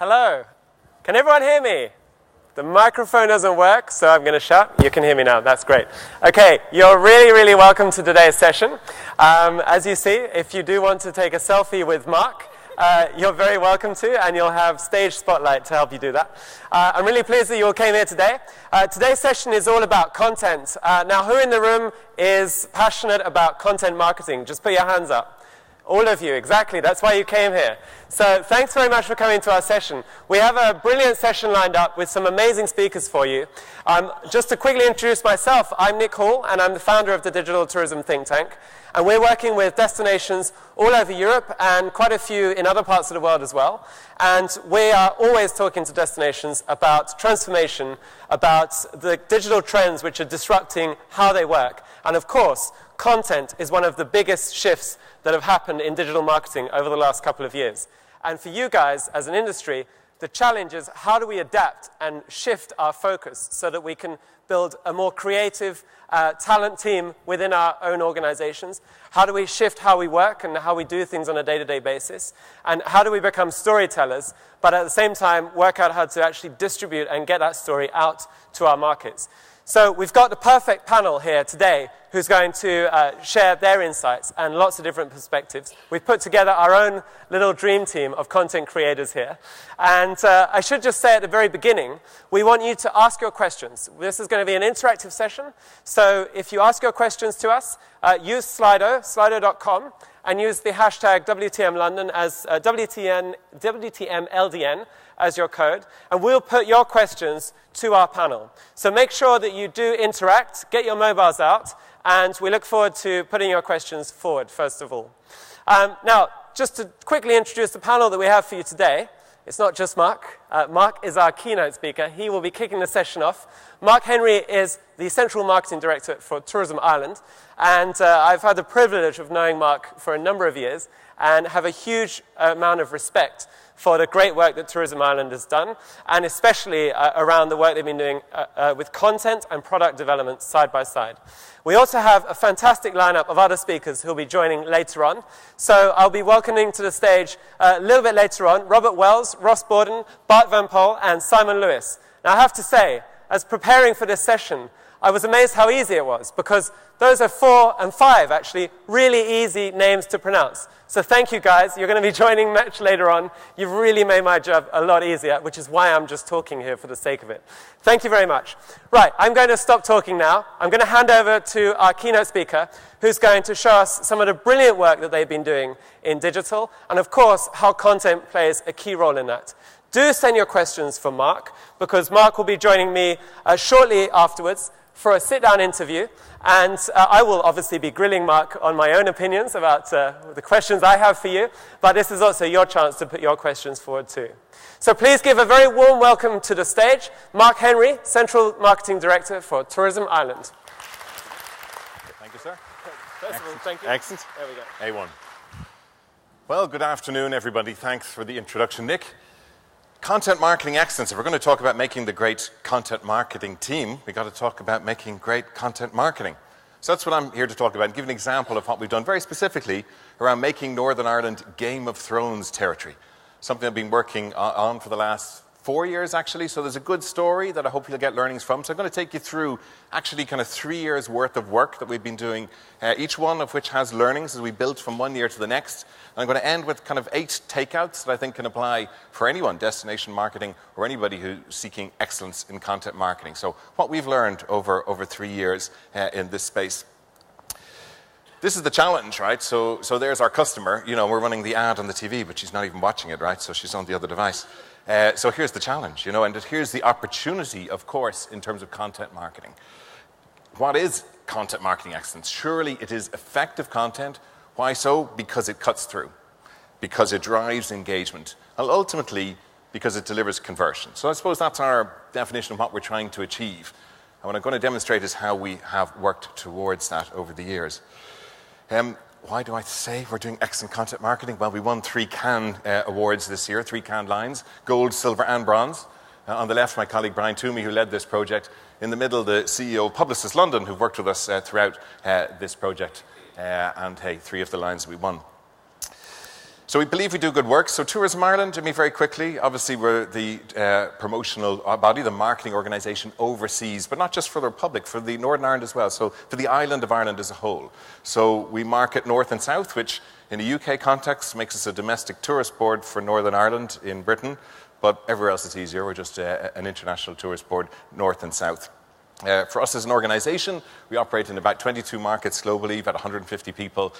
Hello. Can everyone hear me? The microphone doesn't work, so I'm going to shout. You can hear me now. That's great. Okay, you're really, really welcome to today's session. As you see, if you do want to take a selfie with Mark, you're very welcome to, and you'll have stage spotlight to help you do that. I'm really pleased that you all came here today. Today's session is all about content. Now, who in the room is passionate about content marketing? Just put your hands up. All of you, exactly. That's why you came here. So thanks very much for coming to our session. We have a brilliant session lined up with some amazing speakers for you. Just to quickly introduce myself, I'm Nick Hall, and I'm the founder of the Digital Tourism Think Tank. And we're working with destinations all over Europe and quite a few in other parts of the world as well. And we are always talking to destinations about transformation, about the digital trends which are disrupting how they work. And of course, content is one of the biggest shifts that have happened in digital marketing over the last couple of years. And for you guys, as an industry, the challenge is how do we adapt and shift our focus so that we can build a more creative talent team within our own organizations? How do we shift how we work and how we do things on a day-to-day basis? And how do we become storytellers, but at the same time work out how to actually distribute and get that story out to our markets? So we've got the perfect panel here today who's going to share their insights and lots of different perspectives. We've put together our own little dream team of content creators here. And I should just say at the very beginning, we want you to ask your questions. This is going to be an interactive session. So if you ask your questions to us, use Slido, slido.com, and use the hashtag WTMLondon as WTMLDN as your code, and we'll put your questions to our panel. So make sure that you do interact, get your mobiles out, and we look forward to putting your questions forward, first of all. Now, just to quickly introduce the panel that we have for you today, it's not just Mark. Mark is our keynote speaker. He will be kicking the session off. Mark Henry is the Central Marketing Director for Tourism Ireland, and I've had the privilege of knowing Mark for a number of years and have a huge amount of respect for the great work that Tourism Ireland has done, and especially around the work they've been doing with content and product development side by side. We also have a fantastic lineup of other speakers who will be joining later on. So I'll be welcoming to the stage a little bit later on Robert Wells, Ross Borden, Bart Van Pol, and Simon Lewis. Now I have to say, as preparing for this session, I was amazed how easy it was, because those are 4 and 5, actually, really easy names to pronounce. So thank you, guys. You're going to be joining much later on. You've really made my job a lot easier, which is why I'm just talking here for the sake of it. Thank you very much. Right, I'm going to stop talking now. I'm going to hand over to our keynote speaker, who's going to show us some of the brilliant work that they've been doing in digital, and of course, how content plays a key role in that. Do send your questions for Mark, because Mark will be joining me shortly afterwards for a sit-down interview, and I will obviously be grilling Mark on my own opinions about the questions I have for you, but this is also your chance to put your questions forward too. So please give a very warm welcome to the stage, Mark Henry, Central Marketing Director for Tourism Ireland. Thank you, sir. First of all, thank you. Excellent. There we go. A1. Well, good afternoon, everybody. Thanks for the introduction, Nick. Content marketing excellence. If we're going to talk about making the great content marketing team, we've got to talk about making great content marketing. So that's what I'm here to talk about, and give an example of what we've done very specifically around making Northern Ireland Game of Thrones territory. Something I've been working on for the last 4 years, actually. So there's a good story that I hope you'll get learnings from. So I'm going to take you through actually kind of 3 years worth of work that we've been doing, each one of which has learnings as we build from one year to the next. And I'm going to end with kind of 8 takeouts that I think can apply for anyone, destination marketing, or anybody who's seeking excellence in content marketing. So what we've learned over 3 years in this space. This is the challenge, right? So there's our customer. You know, we're running the ad on the TV, but she's not even watching it, right? So she's on the other device. So here's the challenge, you know, and here's the opportunity, of course, in terms of content marketing. What is content marketing excellence? Surely it is effective content. Why so? Because it cuts through, because it drives engagement, and ultimately because it delivers conversion. So I suppose that's our definition of what we're trying to achieve. And what I'm going to demonstrate is how we have worked towards that over the years. Why do I say we're doing excellent content marketing? Well, we won 3 Cannes awards this year, 3 Cannes Lions, gold, silver and bronze. On the left, my colleague Brian Toomey, who led this project. In the middle, the CEO of Publicis London, who've worked with us throughout this project. And hey, 3 of the Lions we won. So we believe we do good work. So Tourism Ireland, I mean, very quickly, obviously we're the promotional body, the marketing organisation overseas, but not just for the Republic, for the Northern Ireland as well, so for the island of Ireland as a whole. So we market North and South, which in a UK context makes us a domestic tourist board for Northern Ireland in Britain, but everywhere else it's easier. We're just an international tourist board, North and South. For us as an organisation, we operate in about 22 markets globally, about 150 people,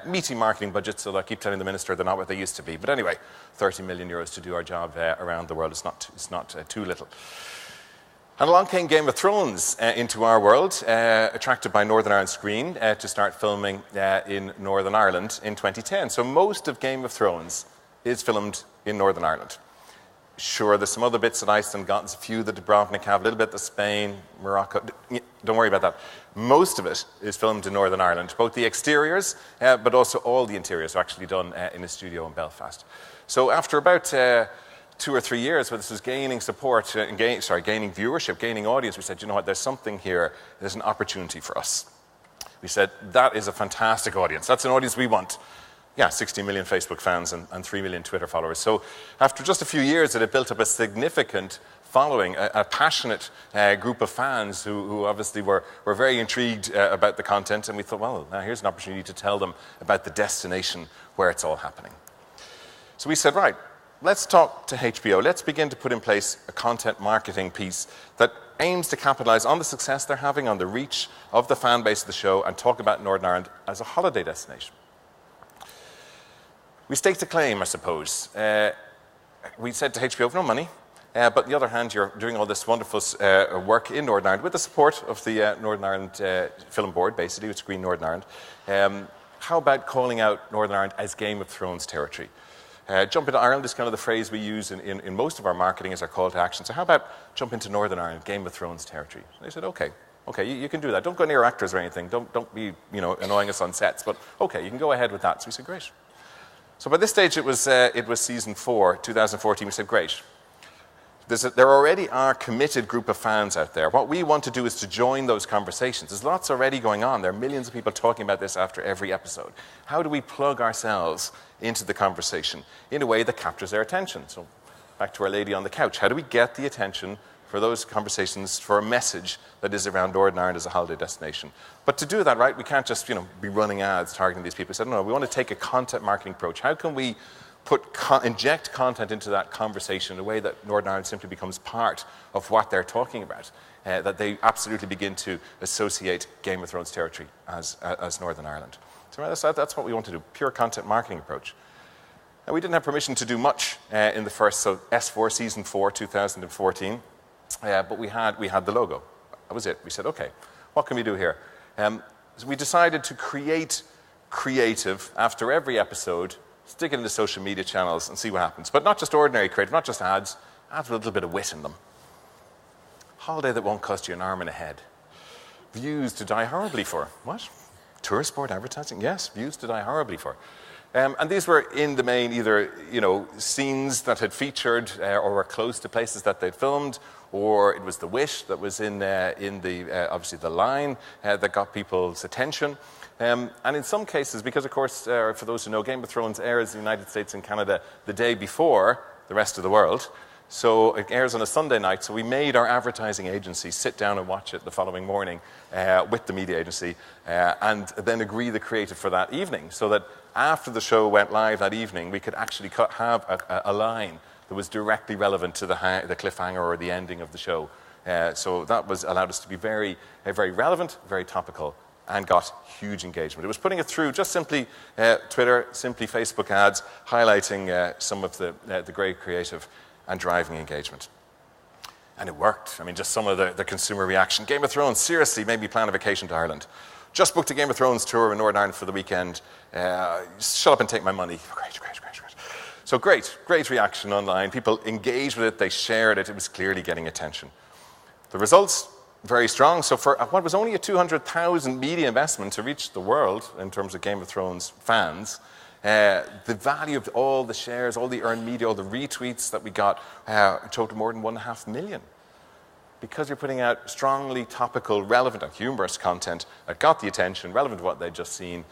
meeting marketing budgets, so I keep telling the Minister they're not what they used to be. But anyway, 30 million euros to do our job around the world. It's not too little. And along came Game of Thrones into our world, attracted by Northern Ireland Screen to start filming in Northern Ireland in 2010. So most of Game of Thrones is filmed in Northern Ireland. Sure, there's some other bits that Iceland got, there's a few that Dubrovnik have, a little bit of Spain, Morocco. Don't worry about that. Most of it is filmed in Northern Ireland, both the exteriors, but also all the interiors are actually done in a studio in Belfast. So after about 2 or 3 years where this was gaining support, gaining viewership, gaining audience, we said, you know what, there's something here, there's an opportunity for us. We said, that is a fantastic audience. That's an audience we want. Yeah, 60 million Facebook fans and 3 million Twitter followers. So after just a few years, it had built up a significant following, a passionate group of fans who obviously were very intrigued about the content. And we thought, well, now here's an opportunity to tell them about the destination where it's all happening. So we said, right, let's talk to HBO. Let's begin to put in place a content marketing piece that aims to capitalize on the success they're having, on the reach of the fan base of the show, and talk about Northern Ireland as a holiday destination. We staked a claim, I suppose. We said to HBO, no money, but on the other hand, you're doing all this wonderful work in Northern Ireland with the support of the Northern Ireland Film Board, basically, with Screen Northern Ireland. How about calling out Northern Ireland as Game of Thrones territory? Jump into Ireland is kind of the phrase we use in most of our marketing as our call to action. So how about jump into Northern Ireland, Game of Thrones territory? And they said, okay, you can do that. Don't go near actors or anything. Don't be annoying us on sets, but okay, you can go ahead with that. So we said, great. So by this stage, it was season 4, 2014. We said, great. There already are a committed group of fans out there. What we want to do is to join those conversations. There's lots already going on. There are millions of people talking about this after every episode. How do we plug ourselves into the conversation in a way that captures their attention? So back to our lady on the couch. How do we get the attention for those conversations, for a message that is around Northern Ireland as a holiday destination? But to do that, right, we can't just be running ads targeting these people. We said, no, we want to take a content marketing approach. How can we inject content into that conversation in a way that Northern Ireland simply becomes part of what they're talking about, that they absolutely begin to associate Game of Thrones territory as Northern Ireland. So that's what we want to do, pure content marketing approach. And we didn't have permission to do much in the first, so S4, season 4, 2014. But we had the logo. That was it. We said, okay, what can we do here? So we decided to create creative after every episode, stick it into social media channels and see what happens. But not just ordinary creative, not just ads with a little bit of wit in them. Holiday that won't cost you an arm and a head. Views to die horribly for. What? Tourist board advertising? Yes, views to die horribly for. And these were in the main either scenes that had featured or were close to places that they'd filmed, or it was the wish that was in the obviously the line that got people's attention. And in some cases, because of course, for those who know, Game of Thrones airs in the United States and Canada the day before the rest of the world. So it airs on a Sunday night, so we made our advertising agency sit down and watch it the following morning with the media agency and then agree the creative for that evening, so that after the show went live that evening, we could actually have a line that was directly relevant to the cliffhanger or the ending of the show. So that allowed us to be very relevant, very topical, and got huge engagement. It was putting it through just simply Twitter, simply Facebook ads, highlighting some of the great creative and driving engagement. And it worked. I mean, just some of the consumer reaction. Game of Thrones, seriously, made me plan a vacation to Ireland. Just booked a Game of Thrones tour in Northern Ireland for the weekend. Shut up and take my money. Great. So great reaction online. People engaged with it, they shared it. It was clearly getting attention. The results, very strong. So for what was only a 200,000 media investment to reach the world in terms of Game of Thrones fans, the value of all the shares, all the earned media, all the retweets that we got totaled more than 1.5 million. Because you're putting out strongly topical, relevant and humorous content that got the attention, relevant to what they'd just seen,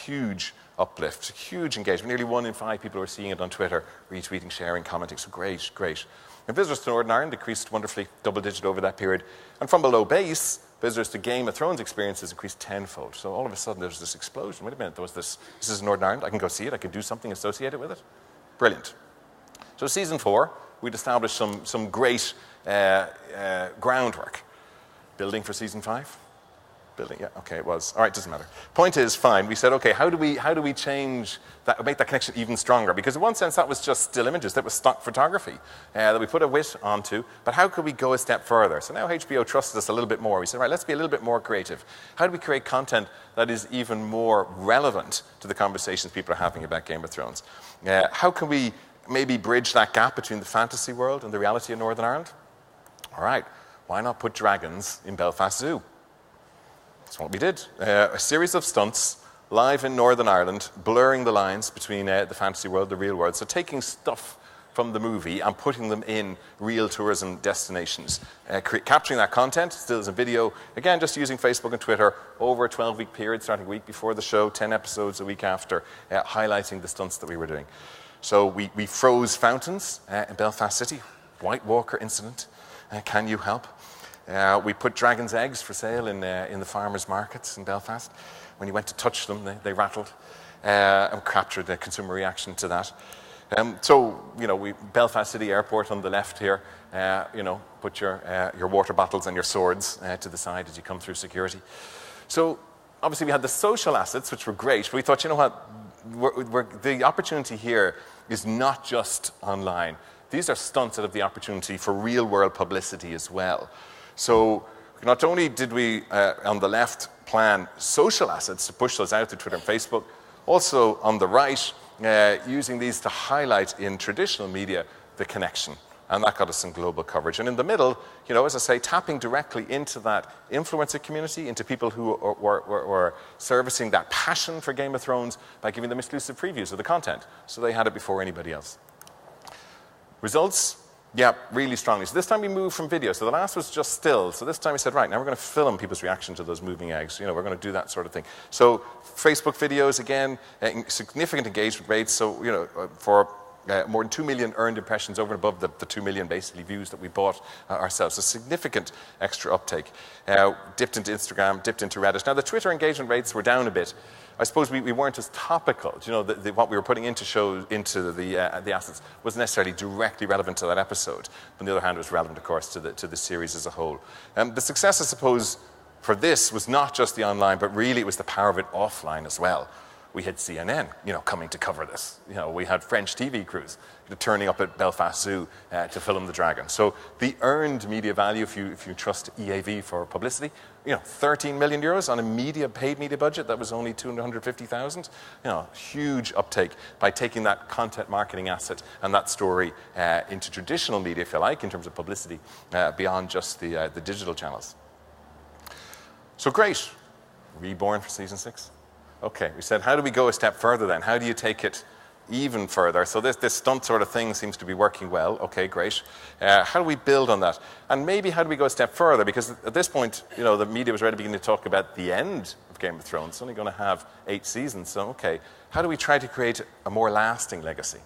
huge uplift, huge engagement. Nearly 1 in 5 people were seeing it on Twitter, retweeting, sharing, commenting. So great, great. And visitors to Northern Ireland decreased wonderfully, double-digit over that period. And from below base, visitors to Game of Thrones experiences increased tenfold. So all of a sudden, there was this explosion. Wait a minute, this is Northern Ireland. I can go see it. I can do something associated with it. Brilliant. So season 4, we'd established some great groundwork. Building for season 5? Building, yeah, okay, it was. All right, doesn't matter. Point is, fine. We said, okay, how do we change that, make that connection even stronger? Because in one sense, that was just still images. That was stock photography that we put a wit onto. But how could we go a step further? So now HBO trusted us a little bit more. We said, right, let's be a little bit more creative. How do we create content that is even more relevant to the conversations people are having about Game of Thrones? How can we maybe bridge that gap between the fantasy world and the reality of Northern Ireland? All right, why not put dragons in Belfast Zoo? That's what we did. A series of stunts live in Northern Ireland, blurring the lines between the fantasy world, the real world. So taking stuff from the movie and putting them in real tourism destinations. Capturing that content, still as a video, again, just using Facebook and Twitter over a 12-week period, starting a week before the show, 10 episodes a week after, highlighting the stunts that we were doing. So we froze fountains in Belfast City, White Walker incident. Can you help? We put dragon's eggs for sale in the farmers' markets in Belfast. When you went to touch them, they rattled and captured the consumer reaction to that. So, Belfast City Airport on the left here, put your water bottles and your swords to the side as you come through security. So, obviously, we had the social assets, which were great, but we thought, you know what, the opportunity here is not just online. These are stunts that have the opportunity for real-world publicity as well. So not only did we, on the left, plan social assets to push those out to Twitter and Facebook, also on the right, using these to highlight in traditional media the connection. And that got us some global coverage. And in the middle, as I say, tapping directly into that influencer community, into people who were servicing that passion for Game of Thrones by giving them exclusive previews of the content. So they had it before anybody else. Results? Yeah, really strongly. So this time we moved from video. So the last was just still. So this time we said, right, now we're going to film people's reaction to those moving eggs. We're going to do that sort of thing. So Facebook videos, again, significant engagement rates. So, for more than 2 million earned impressions over and above the 2 million basically views that we bought ourselves. So significant extra uptake. Dipped into Instagram, dipped into Reddit. Now the Twitter engagement rates were down a bit. I suppose we weren't as topical. What we were putting into the assets wasn't necessarily directly relevant to that episode. But on the other hand, it was relevant, of course, to the series as a whole. The success, I suppose, for this was not just the online, but really it was the power of it offline as well. We had CNN, coming to cover this. We had French TV crews turning up at Belfast Zoo to film the dragon. So the earned media value, if you trust EAV for publicity, 13 million euros on a paid media budget that was only 250,000. Huge uptake by taking that content marketing asset and that story into traditional media, if you like, in terms of publicity, beyond just the digital channels. So great, reborn for season 6. Okay, we said, how do we go a step further then? How do you take it even further? So this stunt sort of thing seems to be working well. Okay, great. How do we build on that? And maybe how do we go a step further? Because at this point, the media was already beginning to talk about the end of Game of Thrones. It's only going to have 8 seasons. So, okay, how do we try to create a more lasting legacy?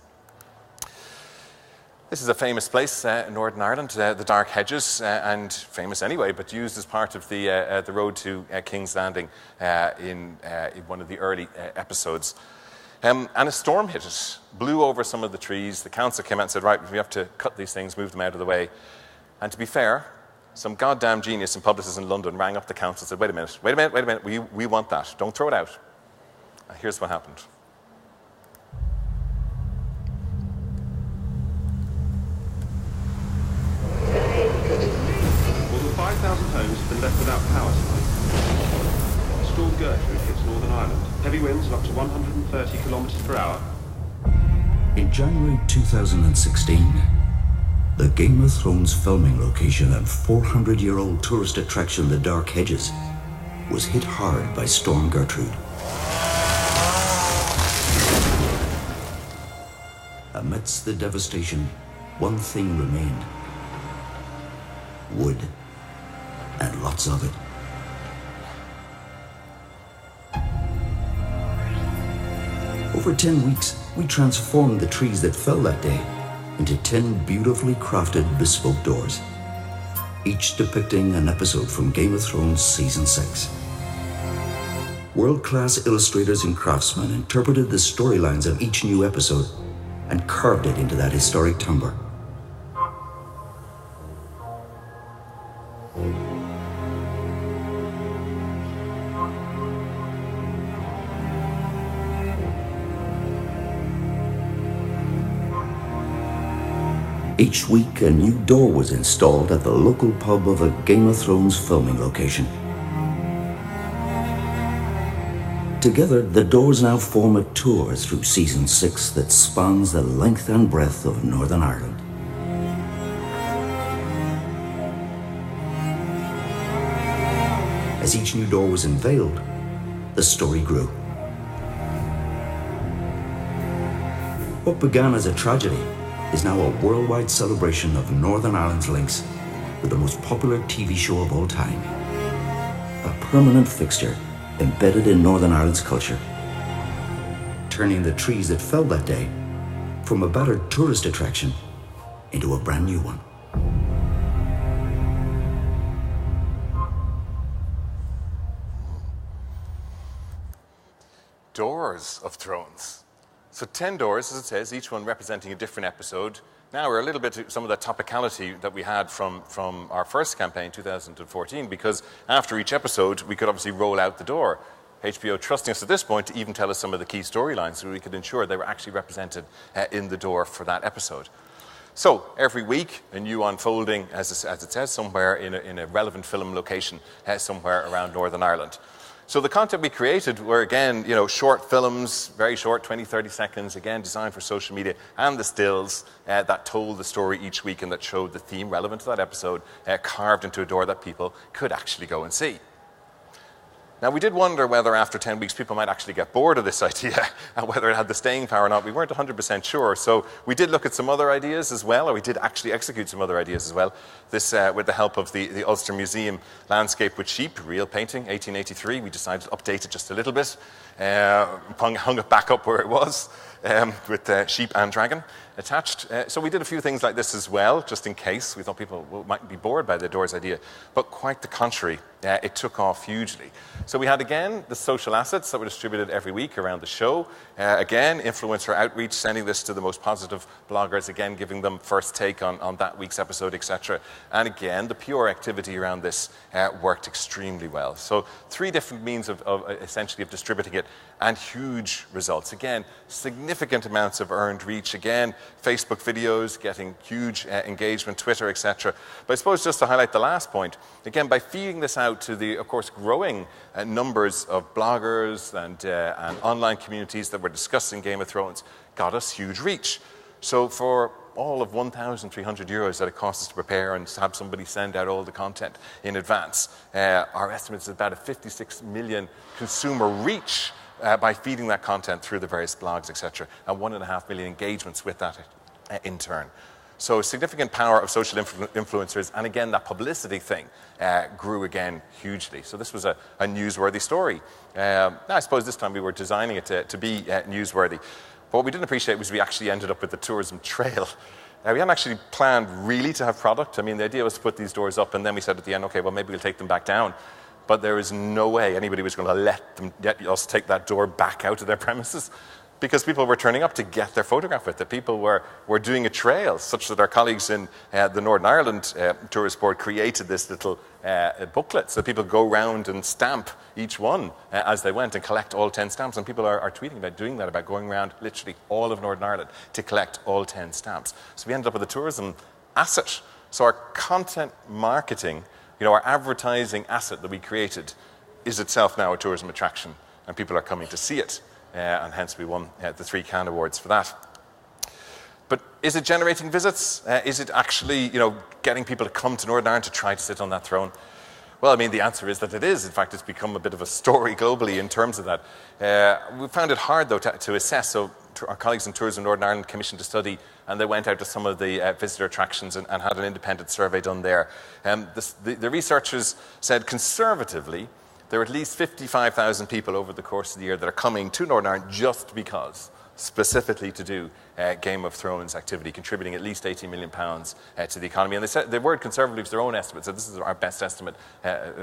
This is a famous place in Northern Ireland, the Dark Hedges, and famous anyway, but used as part of the road to King's Landing in one of the early episodes. And a storm hit it, blew over some of the trees. The council came out and said, right, we have to cut these things, move them out of the way. And to be fair, some goddamn genius and publicists in London rang up the council and said, wait a minute, we want that. Don't throw it out. And here's what happened. More than 5,000 homes have been left without power tonight. Storm Gertrude hits Northern Ireland. Heavy winds of up to 130 kilometers per hour. In January 2016, the Game of Thrones filming location and 400-year-old tourist attraction The Dark Hedges was hit hard by Storm Gertrude. Amidst the devastation, one thing remained: wood, and lots of it. over 10 weeks, we transformed the trees that fell that day into 10 beautifully crafted bespoke doors, each depicting an episode from Game of Thrones Season 6. World-class illustrators and craftsmen interpreted the storylines of each new episode and carved it into that historic timbre. Each week, a new door was installed at the local pub of a Game of Thrones filming location. Together, the doors now form a tour through Season 6 that spans the length and breadth of Northern Ireland. As each new door was unveiled, the story grew. What began as a tragedy is now a worldwide celebration of Northern Ireland's links with the most popular TV show of all time. A permanent fixture embedded in Northern Ireland's culture, turning the trees that fell that day from a battered tourist attraction into a brand new one. Doors of Thrones. So 10 doors, as it says, each one representing a different episode. Now we're a little bit to some of the topicality that we had from our first campaign, 2014, because after each episode, we could obviously roll out the door. HBO trusting us at this point to even tell us some of the key storylines so we could ensure they were actually represented in the door for that episode. So every week, a new unfolding, as it says, somewhere in a relevant film location, somewhere around Northern Ireland. So the content we created were, again, short films, very short, 20, 30 seconds, again, designed for social media, and the stills that told the story each week and that showed the theme relevant to that episode, carved into a door that people could actually go and see. Now, we did wonder whether after 10 weeks people might actually get bored of this idea and whether it had the staying power or not. We weren't 100% sure. So we did look at some other ideas as well, or we did actually execute some other ideas as well. This with the help of the Ulster Museum Landscape with Sheep, real painting, 1883. We decided to update it just a little bit, hung it back up where it was with sheep and dragon attached. So we did a few things like this as well, just in case. We thought people might be bored by the doors idea, but quite the contrary. It took off hugely. So we had, again, the social assets that were distributed every week around the show. Again, influencer outreach, sending this to the most positive bloggers, again, giving them first take on that week's episode, etc. And again, the PR activity around this worked extremely well. So 3 different means of essentially of distributing it, and huge results. Again, significant amounts of earned reach. Again, Facebook videos getting huge engagement, Twitter, etc. But I suppose just to highlight the last point, again, by feeding this out to the, of course, growing numbers of bloggers and online communities that were discussing Game of Thrones, got us huge reach. So for all of €1,300 that it costs us to prepare and have somebody send out all the content in advance, our estimate is about a 56 million consumer reach by feeding that content through the various blogs, etc., and 1.5 million engagements with that in turn. So significant power of social influencers, and again, that publicity thing grew again hugely. So this was a newsworthy story. I suppose this time we were designing it to be newsworthy. But what we didn't appreciate was we actually ended up with the tourism trail. We hadn't actually planned really to have product. I mean, the idea was to put these doors up, and then we said at the end, okay, well, maybe we'll take them back down. But there is no way anybody was going to let us take that door back out of their premises, because people were turning up to get their photograph with it. People were doing a trail, such that our colleagues in the Northern Ireland Tourist Board created this little booklet, so people go round and stamp each one as they went and collect all 10 stamps. And people are tweeting about doing that, about going around literally all of Northern Ireland to collect all 10 stamps. So we ended up with a tourism asset. So our content marketing, our advertising asset that we created is itself now a tourism attraction, and people are coming to see it. And hence we won the 3 Cannes Awards for that. But is it generating visits? Is it actually, getting people to come to Northern Ireland to try to sit on that throne? Well, I mean, the answer is that it is. In fact, it's become a bit of a story globally in terms of that. We found it hard, though, to assess. So our colleagues in Tourism Northern Ireland commissioned a study, and they went out to some of the visitor attractions and had an independent survey done there. The researchers said conservatively there are at least 55,000 people over the course of the year that are coming to Northern Ireland just because, specifically to do Game of Thrones activity, contributing at least £80 million to the economy. And they said the word conservative is their own estimate, so this is our best estimate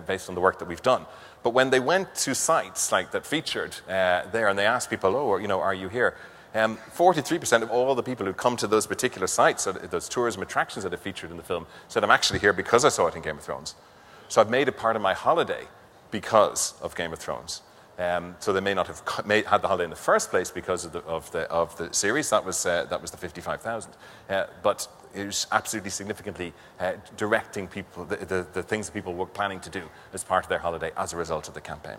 based on the work that we've done. But when they went to sites like that featured there and they asked people, are you here? 43% of all the people who come to those particular sites, those tourism attractions that are featured in the film, said, I'm actually here because I saw it in Game of Thrones. So I've made it part of my holiday because of Game of Thrones. So they may not have had the holiday in the first place because of the series. That was the 55,000. But it was absolutely significantly directing people, the things that people were planning to do as part of their holiday as a result of the campaign.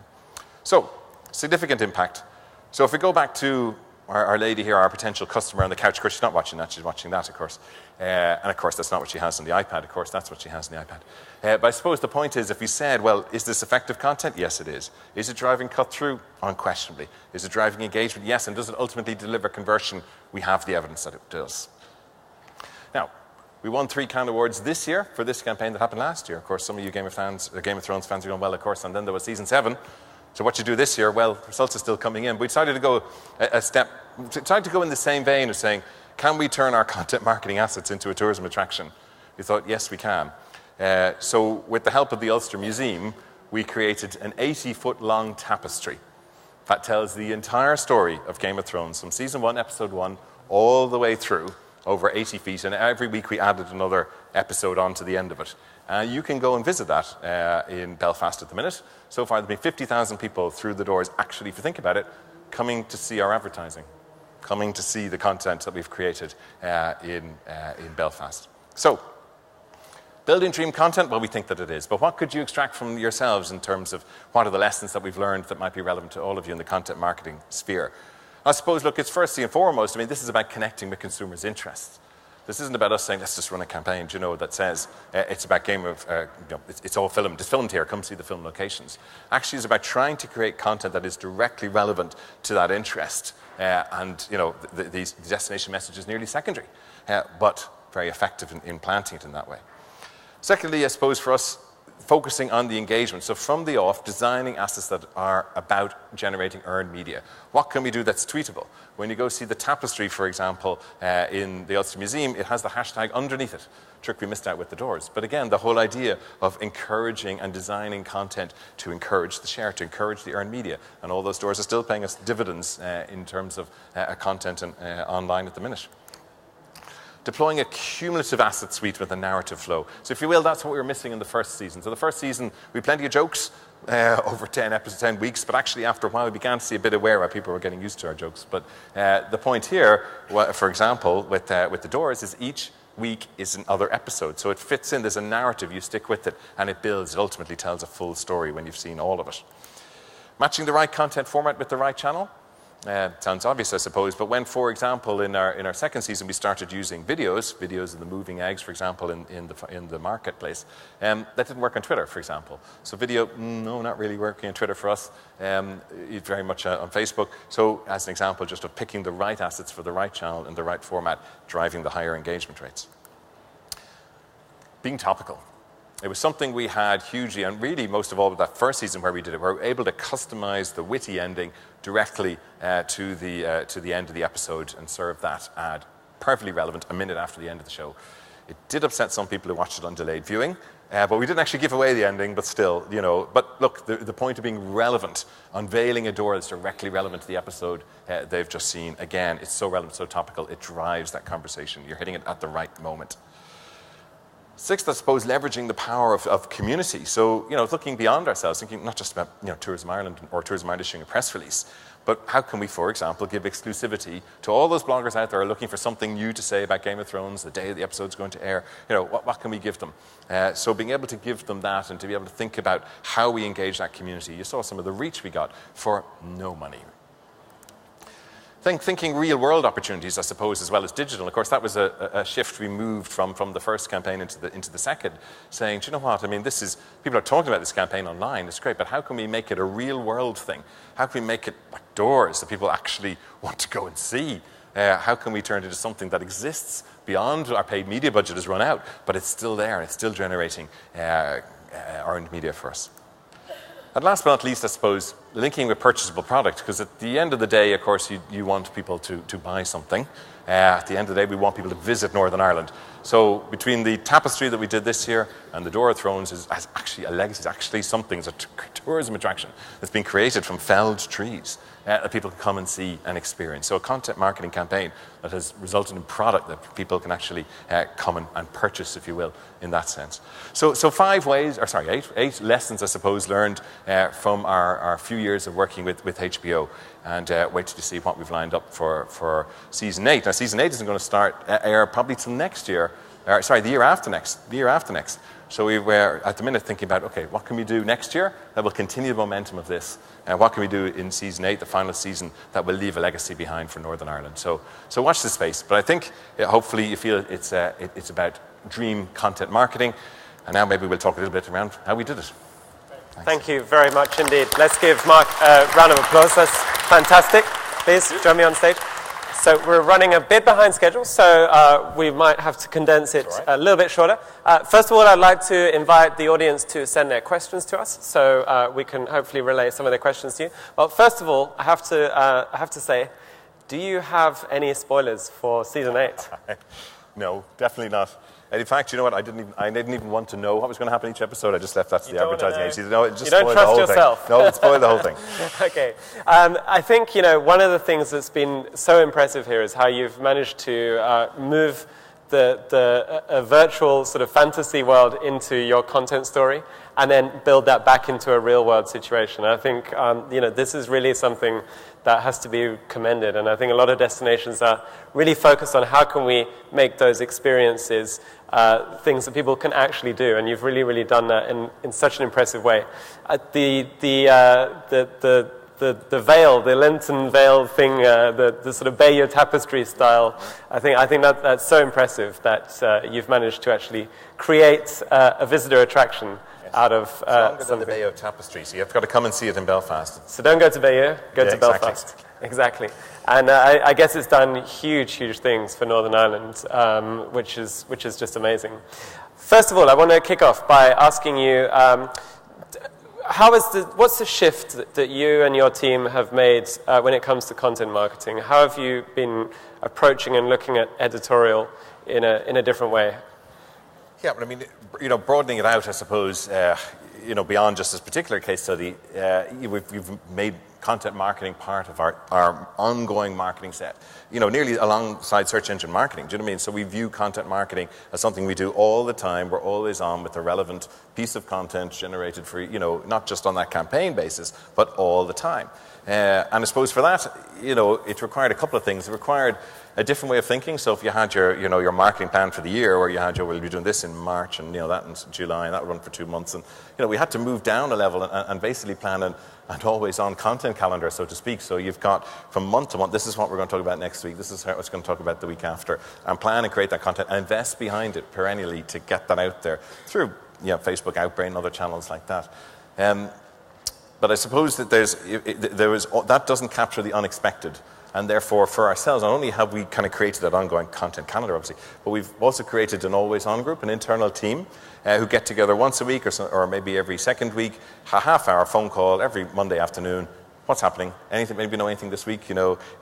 So, significant impact. So if we go back to our lady here, our potential customer on the couch, of course she's not watching that, she's watching that, of course. And of course that's not what she has on the iPad, of course that's what she has on the iPad. But I suppose the point is, if we said, well, is this effective content? Yes, it is. Is it driving cut-through? Unquestionably. Is it driving engagement? Yes. And does it ultimately deliver conversion? We have the evidence that it does. Now, we won 3 Cannes Awards this year for this campaign that happened last year. Of course, some of you Game of Thrones fans are going, well, of course, and then there was season 7. So what you do this year, well, results are still coming in. But we decided to go tried to go in the same vein of saying, can we turn our content marketing assets into a tourism attraction? We thought, yes, we can. So with the help of the Ulster Museum, we created an 80-foot-long tapestry that tells the entire story of Game of Thrones from season 1, episode 1, all the way through, over 80 feet. And every week we added another episode onto the end of it. You can go and visit that in Belfast at the minute. So far, there have been 50,000 people through the doors, actually, if you think about it, coming to see our advertising, coming to see the content that we've created in Belfast. So, building dream content, well, we think that it is. But what could you extract from yourselves in terms of what are the lessons that we've learned that might be relevant to all of you in the content marketing sphere? I suppose, look, it's firstly and foremost, this is about connecting with consumers' interests. This isn't about us saying, let's just run a campaign, that says it's about it's all filmed. It's filmed here. Come see the film locations. Actually, it's about trying to create content that is directly relevant to that interest. The destination message is nearly secondary, but very effective in planting it in that way. Secondly, I suppose for us, focusing on the engagement. So from the off, designing assets that are about generating earned media. What can we do that's tweetable? When you go see the tapestry, for example, in the Ulster Museum, it has the hashtag underneath it. Trick we missed out with the doors. But again, the whole idea of encouraging and designing content to encourage the share, to encourage the earned media. And all those doors are still paying us dividends in terms of content and, online at the minute. Deploying a cumulative asset suite with a narrative flow. So if you will, that's what we were missing in the first season. So the first season, we had plenty of jokes over 10 episodes, 10 weeks, but actually after a while we began to see a bit of wear where people were getting used to our jokes. But the point here, for example, with the doors, is each week is another episode. So it fits in, there's a narrative, you stick with it, and it builds, it ultimately tells a full story when you've seen all of it. Matching the right content format with the right channel. Sounds obvious, I suppose, but when, for example, in our second season we started using videos of the moving eggs, for example, in the marketplace, that didn't work on Twitter, for example. So video, no, not really working on Twitter for us, very much on Facebook. So as an example, just of picking the right assets for the right channel in the right format, driving the higher engagement rates. Being topical. It was something we had hugely, and really most of all with that first season where we did it, we were able to customize the witty ending directly to the end of the episode and serve that ad perfectly relevant a minute after the end of the show. It did upset some people who watched it on delayed viewing, but we didn't actually give away the ending, but still, But look, the point of being relevant, unveiling a door that's directly relevant to the episode they've just seen, again, it's so relevant, so topical, it drives that conversation. You're hitting it at the right moment. Sixth, I suppose, leveraging the power of community. So, looking beyond ourselves, thinking not just about, Tourism Ireland or Tourism Ireland issuing a press release, but how can we, for example, give exclusivity to all those bloggers out there who are looking for something new to say about Game of Thrones, the day the episode's going to air, what can we give them? So being able to give them that and to be able to think about how we engage that community. You saw some of the reach we got for no money. Thinking real-world opportunities, I suppose, as well as digital. Of course, that was a shift we moved from the first campaign into the second, saying, do you know what? People are talking about this campaign online, it's great, but how can we make it a real-world thing? How can we make it like doors that people actually want to go and see? How can we turn it into something that exists beyond our paid media budget has run out, but it's still there, and it's still generating earned media for us? And last but not least, I suppose, linking with purchasable product, because at the end of the day, of course, you want people to buy something. At the end of the day, we want people to visit Northern Ireland. So between the tapestry that we did this year and the Door of Thrones has actually a legacy. It's actually something, it's a tourism attraction that's been created from felled trees that people can come and see and experience. So a content marketing campaign that has resulted in product that people can actually come and purchase, if you will, in that sense. So 8 lessons, I suppose, learned from our few years of working with HBO, and wait to see what we've lined up for season 8. Now, season 8 isn't going to start air probably till next year, the year after next. So we were at the minute thinking about, okay, what can we do next year that will continue the momentum of this? And what can we do in season 8, the final season, that will leave a legacy behind for Northern Ireland? So watch this space. But I think hopefully you feel it's about dream content marketing. And now maybe we'll talk a little bit around how we did it. Thank you very much indeed. Let's give Mark a round of applause. That's fantastic. Please join me on stage. So we're running a bit behind schedule, so we might have to condense it a little bit shorter. First of all, I'd like to invite the audience to send their questions to us, so we can hopefully relay some of their questions to you. Well, first of all, I have to say, do you have any spoilers for season 8? No, definitely not. And in fact, you know what? I didn't even want to know what was going to happen each episode. I just left that to the advertising agency. No, it just you don't trust yourself. No, it spoiled the whole thing. Okay. I think, one of the things that's been so impressive here is how you've managed to move a virtual sort of fantasy world into your content story and then build that back into a real world situation. I think, this is really something that has to be commended. And I think a lot of destinations are really focused on how can we make those experiences things that people can actually do. And you've really, really done that in such an impressive way. The veil, the Lenten veil thing, the sort of Bayeux tapestry style, I think that's so impressive that you've managed to actually create a visitor attraction out of longer than the Bayeux tapestry, so you've got to come and see it in Belfast. So don't go to Bayeux, go to Belfast. Exactly. And I guess it's done huge, huge things for Northern Ireland, which is just amazing. First of all, I want to kick off by asking you, what's the shift that you and your team have made when it comes to content marketing? How have you been approaching and looking at editorial in a different way? Yeah, but I mean, broadening it out, I suppose, beyond just this particular case study, we've made content marketing part of our ongoing marketing set, nearly alongside search engine marketing. Do you know what I mean? So we view content marketing as something we do all the time. We're always on with a relevant piece of content generated for, not just on that campaign basis, but all the time. And I suppose for that, it required a couple of things. It required a different way of thinking. So if you had your marketing plan for the year, where you had we'll be doing this in March and that in July, and that would run for 2 months, and we had to move down a level and basically plan an always on content calendar, so to speak. So you've got from month to month, this is what we're going to talk about next week, this is what we're going to talk about the week after, and plan and create that content and invest behind it perennially to get that out there through Facebook Outbrain and other channels like that. But I suppose that that doesn't capture the unexpected. And therefore, for ourselves, not only have we kind of created that ongoing content calendar, obviously, but we've also created an always-on group, an internal team, who get together once a week or maybe every second week, a half-hour phone call every Monday afternoon. What's happening? Anything? Maybe anything this week?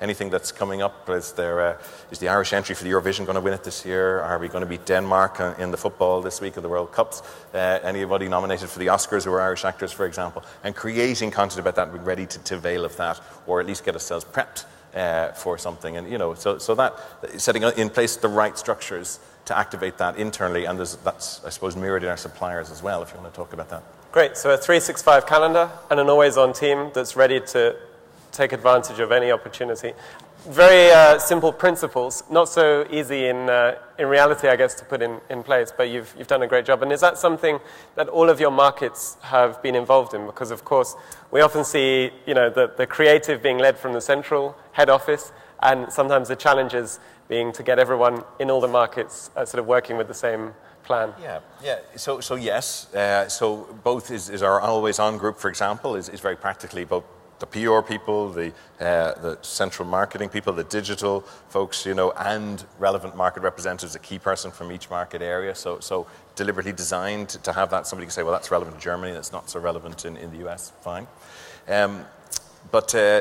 Anything that's coming up? Is the Irish entry for the Eurovision going to win it this year? Are we going to beat Denmark in the football this week of the World Cups? Anybody nominated for the Oscars who are Irish actors, for example? And creating content about that and being ready to avail of that, or at least get ourselves prepped for something. And so that setting in place the right structures to activate that internally, and that's I suppose mirrored in our suppliers as well, if you want to talk about that. Great. So a 365 calendar and an always-on team that's ready to take advantage of any opportunity. Very simple principles, not so easy in reality, I guess, to put in place, but you've done a great job. And is that something that all of your markets have been involved in? Because, of course, we often see the creative being led from the central head office, and sometimes the challenges being to get everyone in all the markets sort of working with the same plan. Yeah. So yes. So both is our always-on group, for example, is very practically both the PR people, the central marketing people, the digital folks, and relevant market representatives, a key person from each market area. So deliberately designed to have that. Somebody can say, well, that's relevant in Germany, that's not so relevant in the US. Fine.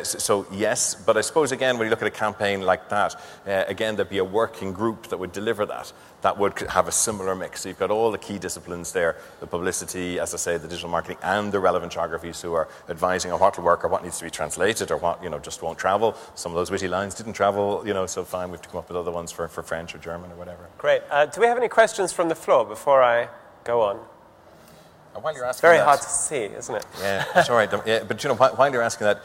So yes, but I suppose again, when you look at a campaign like that, again, there'd be a working group that would deliver that would have a similar mix. So you've got all the key disciplines there, the publicity, as I say, the digital marketing, and the relevant geographies who are advising on what will work or what needs to be translated or what, just won't travel. Some of those witty lines didn't travel, so fine, we have to come up with other ones for French or German or whatever. Great. Do we have any questions from the floor before I go on? While you're asking very that, hard to see, isn't it? Yeah, it's all right. Yeah, but while you're asking that,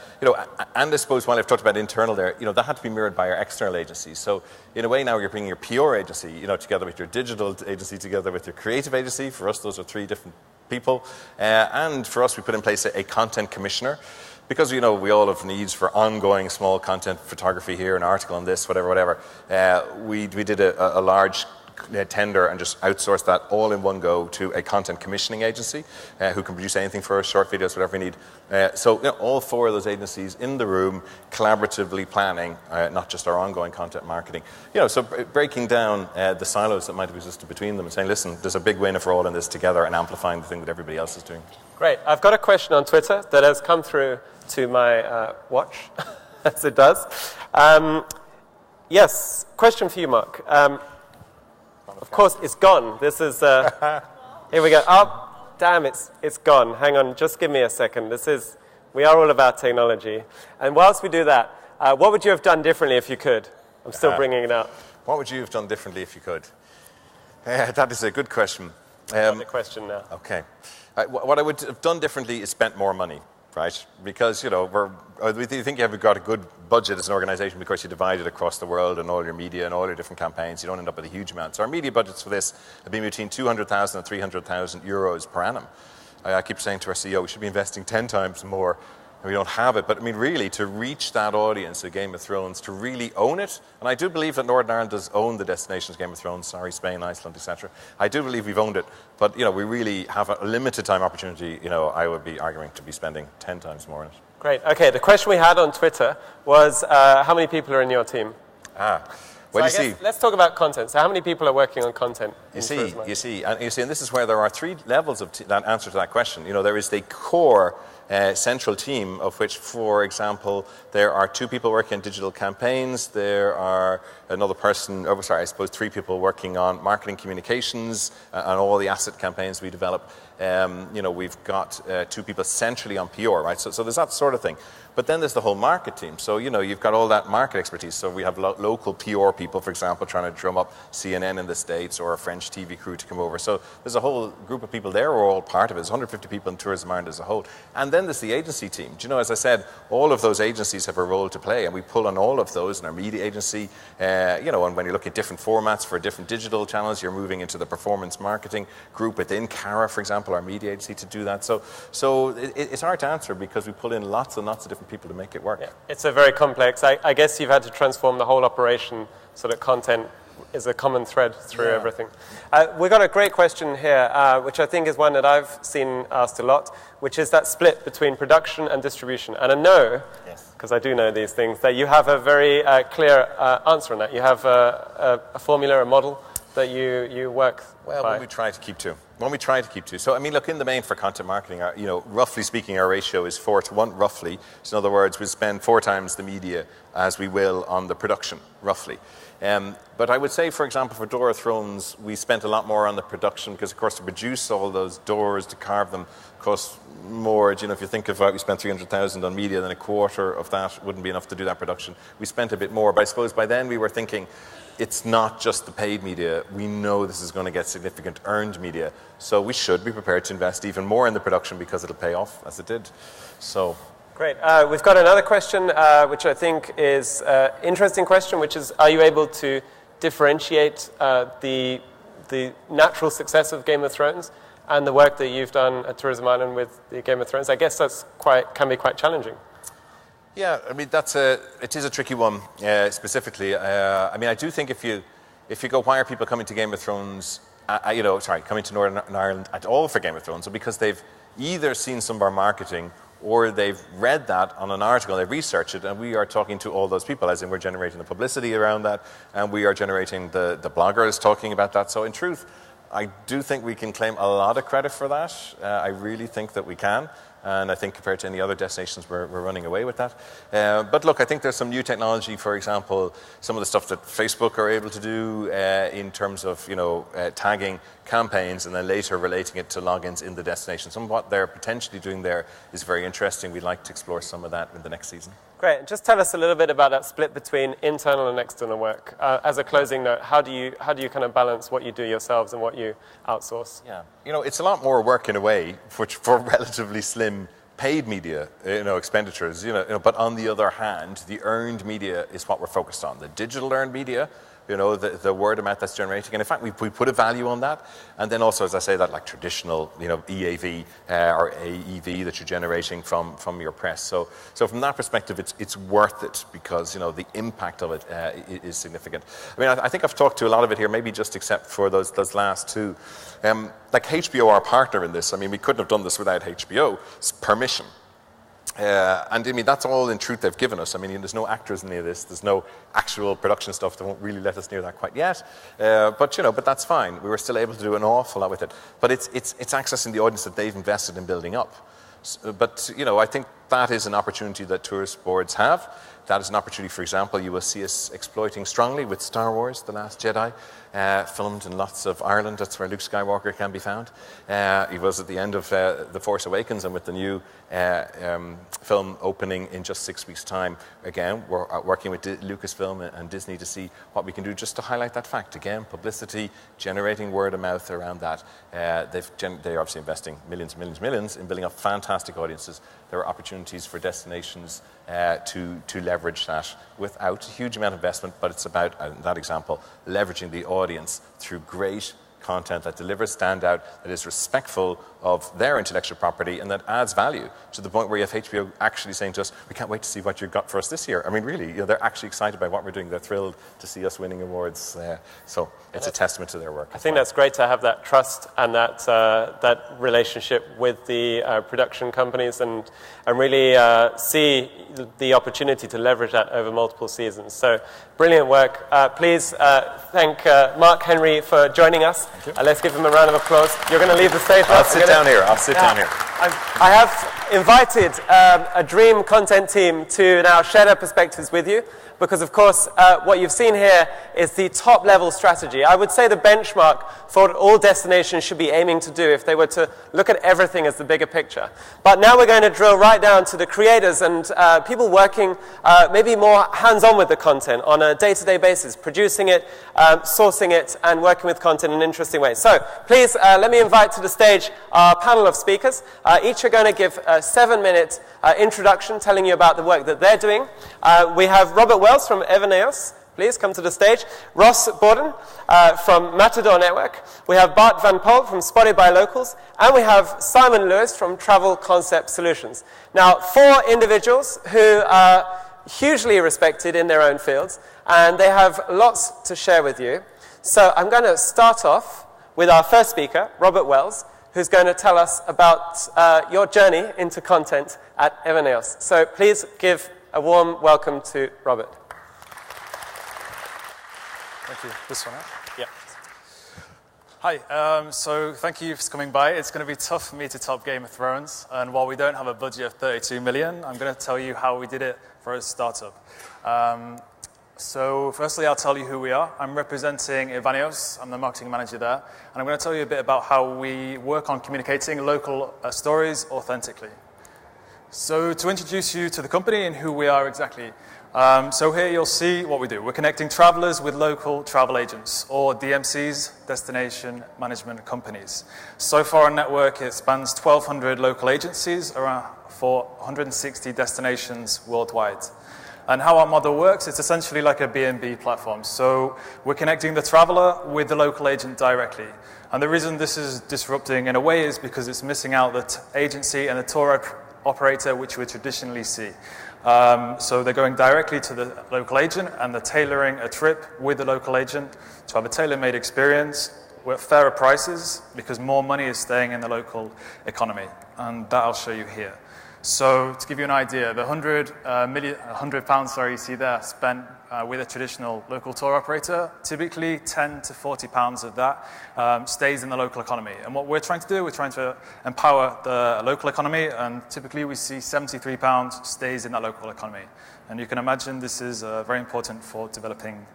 and I suppose while I've talked about internal there, that had to be mirrored by our external agencies. So in a way now you're bringing your PR agency, together with your digital agency, together with your creative agency. For us, those are three different people. And for us, we put in place a content commissioner. Because, we all have needs for ongoing small content photography here, an article on this, whatever. We did a large tender and just outsource that all in one go to a content commissioning agency who can produce anything for us, short videos, whatever we need. So all four of those agencies in the room, collaboratively planning, not just our ongoing content marketing. So breaking down the silos that might have existed between them and saying, listen, there's a big win if we're all in this together and amplifying the thing that everybody else is doing. Great. I've got a question on Twitter that has come through to my watch, as it does. Yes, question for you, Mark. Of course, it's gone. This is, here we go. Oh, damn, it's gone. Hang on, just give me a second. We are all about technology. And whilst we do that, what would you have done differently if you could? I'm still bringing it up. What would you have done differently if you could? That is a good question. The question now. Okay. What I would have done differently is spent more money. Right? Because, we think you've got a good budget as an organization because you divide it across the world and all your media and all your different campaigns. You don't end up with a huge amount. So our media budgets for this have been between 200,000 and 300,000 euros per annum. I keep saying to our CEO, we should be investing 10 times more. And we don't have it. But, really, to reach that audience of Game of Thrones, to really own it, and I do believe that Northern Ireland does own the destinations of Game of Thrones, Spain, Iceland, etc. I do believe we've owned it. But, we really have a limited time opportunity. I would be arguing to be spending 10 times more on it. Great. Okay, the question we had on Twitter was, how many people are in your team? Well, let's talk about content. So how many people are working on content? You see, and this is where there are three levels of that answer to that question. There is the core central team of which, for example, there are 2 people working on digital campaigns. There are three people working on marketing communications and all the asset campaigns we develop. We've got 2 people centrally on PR, right? So there's that sort of thing. But then there's the whole market team. So, you've got all that market expertise. So we have local PR people, for example, trying to drum up CNN in the States or a French TV crew to come over. So there's a whole group of people there who are all part of it. There's 150 people in Tourism Ireland as a whole. And then there's the agency team. As I said, all of those agencies have a role to play, and we pull on all of those in our media agency. And when you look at different formats for different digital channels, you're moving into the performance marketing group within Cara, for example, our media agency, to do that. So it's hard to answer because we pull in lots and lots of different people to make it work. Yeah, it's a very complex. I guess you've had to transform the whole operation so that content is a common thread through everything. We've got a great question here, which I think is one that I've seen asked a lot, which is that split between production and distribution. And I know, because I do know these things, that you have a very clear answer on that. You have a formula, a model that you work by. When we try to keep to. So, look, in the main for content marketing, roughly speaking, our ratio is 4:1, roughly. So in other words, we spend 4 times the media as we will on the production, roughly. But I would say, for example, for Door of Thrones, we spent a lot more on the production because, of course, to produce all those doors, to carve them, costs more. If you think of it, we spent 300,000 on media, then a quarter of that wouldn't be enough to do that production. We spent a bit more, but I suppose by then we were thinking, it's not just the paid media. We know this is going to get significant earned media. So we should be prepared to invest even more in the production because it'll pay off, as it did. So. Great. We've got another question, which I think is an interesting question, which is, are you able to differentiate the natural success of Game of Thrones and the work that you've done at Tourism Ireland with the Game of Thrones? I guess can be quite challenging. Yeah, it is a tricky one, specifically. I do think if you go, why are people coming to Game of Thrones, coming to Northern Ireland at all for Game of Thrones? So because they've either seen some of our marketing or they've read that on an article, they've researched it, and we are talking to all those people, as in we're generating the publicity around that, and we are generating the bloggers talking about that. So in truth, I do think we can claim a lot of credit for that. I really think that we can. And I think compared to any other destinations, we're running away with that. But look, I think there's some new technology, for example, some of the stuff that Facebook are able to do in terms of, tagging campaigns and then later relating it to logins in the destination. Some of what they're potentially doing there is very interesting. We'd like to explore some of that in the next season. Great. Just tell us a little bit about that split between internal and external work. As a closing note, how do you kind of balance what you do yourselves and what you outsource? Yeah, it's a lot more work in a way, which for relatively slim paid media, expenditures, but on the other hand, the earned media is what we're focused on. The digital earned media, the word of mouth that's generating. And in fact, we put a value on that. And then also, as I say, that like traditional, EAV or AEV that you're generating from your press. So from that perspective, it's worth it because, the impact of it is significant. I mean, I think I've talked to a lot of it here, maybe just except for those last two. Like HBO, our partner in this, I mean, we couldn't have done this without HBO's permission. And I mean, that's all in truth they've given us. I mean, there's no actors in any of this. There's no actual production stuff. They won't really let us near that quite yet. But that's fine. We were still able to do an awful lot with it. But it's accessing the audience that they've invested in building up. But, I think that is an opportunity that tourist boards have. That is an opportunity, for example, you will see us exploiting strongly with Star Wars, The Last Jedi, filmed in lots of Ireland. That's where Luke Skywalker can be found. He was at the end of The Force Awakens, and with the new film opening in just 6 weeks' time, again, we're working with Lucasfilm and Disney to see what we can do just to highlight that fact. Again, publicity, generating word of mouth around that. They're obviously investing millions in building up fantastic audiences. There are opportunities for destinations to leverage that without a huge amount of investment, but it's about, in that example, leveraging the audience through great content that delivers standout, that is respectful of their intellectual property, and that adds value to the point where you have HBO actually saying to us, we can't wait to see what you've got for us this year. I mean, really, they're actually excited by what we're doing. They're thrilled to see us winning awards. So it's a testament to their work. I think that's great to have that trust and that relationship with the production companies and really see the opportunity to leverage that over multiple seasons. So brilliant work. Please thank Mark Henry for joining us. Let's give him a round of applause. You're going to leave the stage. I'll sit down here. I have invited a dream content team to now share their perspectives with you because, of course, what you've seen here is the top-level strategy. I would say the benchmark for what all destinations should be aiming to do if they were to look at everything as the bigger picture. But now we're going to drill right down to the creators and people working maybe more hands-on with the content on a day-to-day basis, producing it, sourcing it, and working with content in interesting ways. So please let me invite to the stage our panel of speakers. Each are going to give a 7-minute introduction telling you about the work that they're doing. We have Robert Wells from Evaneos. Please come to the stage. Ross Borden from Matador Network. We have Bart Van Poel from Spotted by Locals. And we have Simon Lewis from Travel Concept Solutions. Now, 4 individuals who are hugely respected in their own fields, and they have lots to share with you. So I'm going to start off with our first speaker, Robert Wells, who's going to tell us about your journey into content at Evaneos. So please give a warm welcome to Robert. Thank you. This one, Yeah. Hi, so thank you for coming by. It's going to be tough for me to top Game of Thrones, and while we don't have a budget of 32 million, I'm going to tell you how we did it for a startup. So firstly, I'll tell you who we are. I'm representing Evaneos. I'm the marketing manager there, and I'm going to tell you a bit about how we work on communicating local stories authentically. So to introduce you to the company and who we are exactly, so here you'll see what we do. We're connecting travelers with local travel agents, or DMCs, destination management companies. So far, our network, it spans 1,200 local agencies around for 160 destinations worldwide. And how our model works, it's essentially like a B&B platform. So we're connecting the traveler with the local agent directly. And the reason this is disrupting in a way is because it's missing out the agency and the tour operator, which we traditionally see. So they're going directly to the local agent and they're tailoring a trip with the local agent to have a tailor-made experience with fairer prices because more money is staying in the local economy. And that I'll show you here. So to give you an idea, the £100 you see there spent with a traditional local tour operator, typically £10 to £40 of that stays in the local economy. And what we're trying to do, we're trying to empower the local economy, and typically we see £73 stays in that local economy. And you can imagine this is very important for developing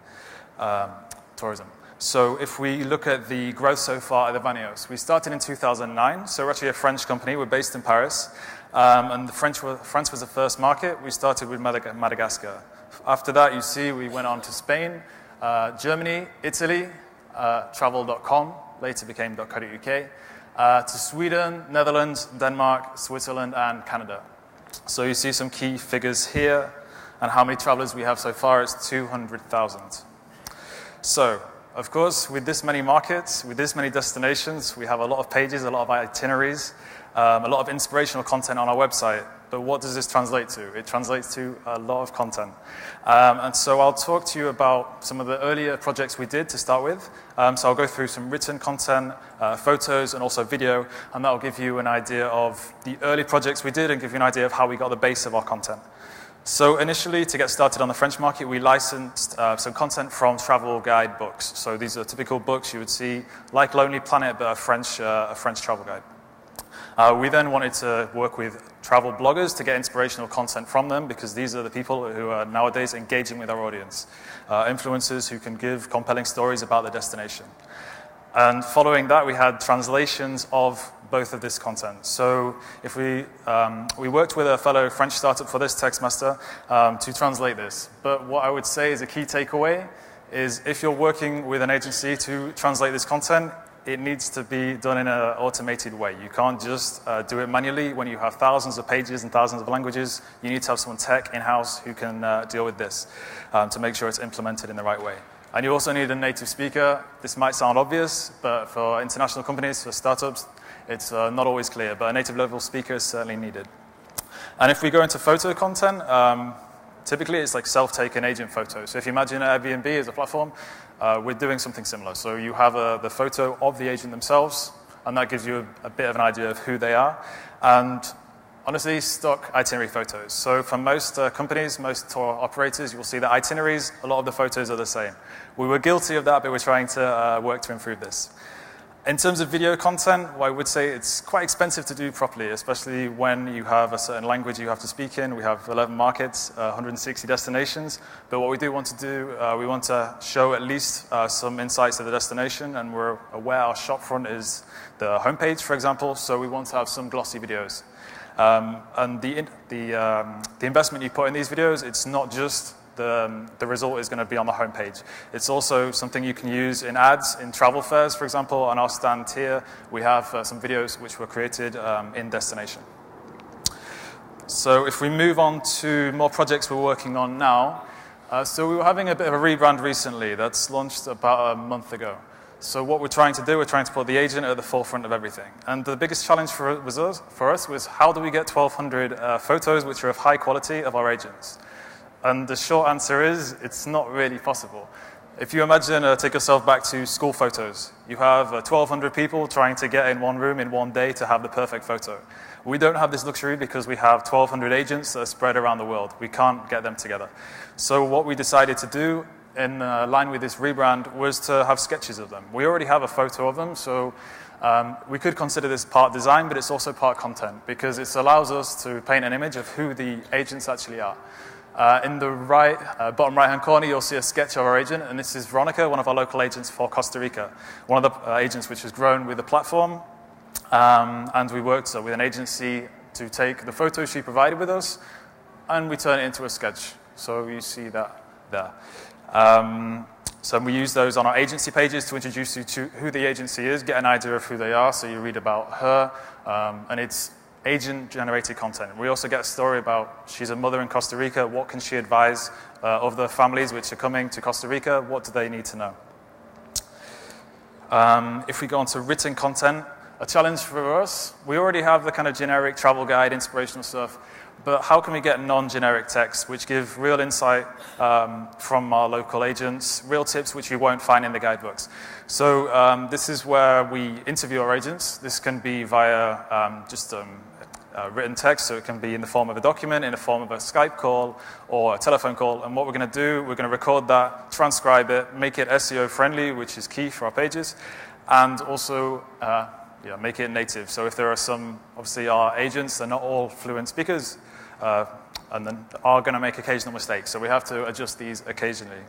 tourism. So if we look at the growth so far at Evanios, we started in 2009, so we're actually a French company, we're based in Paris, and France was the first market. We started with Madagascar. After that, you see, we went on to Spain, Germany, Italy, travel.com, later became .co.uk, to Sweden, Netherlands, Denmark, Switzerland, and Canada. So you see some key figures here, and how many travelers we have so far is 200,000. So, of course, with this many markets, with this many destinations, we have a lot of pages, a lot of itineraries, a lot of inspirational content on our website. But what does this translate to? It translates to a lot of content. And so I'll talk to you about some of the earlier projects we did to start with. So I'll go through some written content, photos, and also video, and that will give you an idea of the early projects we did and give you an idea of how we got the base of our content. So initially, to get started on the French market, we licensed some content from travel guide books. So these are typical books you would see, like Lonely Planet, but a French travel guide. We then wanted to work with travel bloggers to get inspirational content from them, because these are the people who are nowadays engaging with our audience. Influencers who can give compelling stories about the destination. And following that, we had translations of both of this content. So if we worked with a fellow French startup for this, Textmaster, to translate this. But what I would say is a key takeaway is if you're working with an agency to translate this content, it needs to be done in an automated way. You can't just do it manually when you have thousands of pages and thousands of languages. You need to have someone tech in-house who can deal with this to make sure it's implemented in the right way. And you also need a native speaker. This might sound obvious, but for international companies, for startups, it's not always clear. But a native level speaker is certainly needed. And if we go into photo content, typically it's like self-taken agent photos. So if you imagine Airbnb as a platform, we're doing something similar. So you have the photo of the agent themselves, and that gives you a bit of an idea of who they are. And honestly, stock itinerary photos. So for most companies, most tour operators, you will see that itineraries, a lot of the photos are the same. We were guilty of that, but we're trying to work to improve this. In terms of video content, well, I would say it's quite expensive to do properly, especially when you have a certain language you have to speak in. We have 11 markets, 160 destinations. But what we do want to do, we want to show at least some insights of the destination, and we're aware our shopfront is the homepage, for example, so we want to have some glossy videos. And the investment you put in these videos, it's not just the result is going to be on the homepage. It's also something you can use in ads, in travel fairs, for example. On our stand here, we have some videos which were created in destination. So if we move on to more projects we're working on now. So we were having a bit of a rebrand recently that's launched about a month ago. So what we're trying to do, we're trying to put the agent at the forefront of everything. And the biggest challenge for us was how do we get 1,200 photos which are of high quality of our agents? And the short answer is, it's not really possible. If you imagine, take yourself back to school photos. You have 1,200 people trying to get in one room in one day to have the perfect photo. We don't have this luxury because we have 1,200 agents that are spread around the world. We can't get them together. So what we decided to do, in line with this rebrand, was to have sketches of them. We already have a photo of them, so we could consider this part design, but it's also part content, because it allows us to paint an image of who the agents actually are. In the bottom right-hand corner, you'll see a sketch of our agent, and this is Veronica, one of our local agents for Costa Rica, one of the agents which has grown with the platform, and we worked with an agency to take the photos she provided with us, and we turn it into a sketch. So you see that there. So we use those on our agency pages to introduce you to who the agency is, get an idea of who they are, so you read about her, and it's agent-generated content. We also get a story about she's a mother in Costa Rica. What can she advise of the families which are coming to Costa Rica? What do they need to know? If we go on to written content, a challenge for us, we already have the kind of generic travel guide, inspirational stuff, but how can we get non-generic text which give real insight from our local agents, real tips which you won't find in the guidebooks? So this is where we interview our agents. This can be via just written text, so it can be in the form of a document, in the form of a Skype call, or a telephone call. And what we're going to do, we're going to record that, transcribe it, make it SEO friendly, which is key for our pages, and also make it native. So if there are some, obviously our agents, they're not all fluent speakers, and then are going to make occasional mistakes. So we have to adjust these occasionally.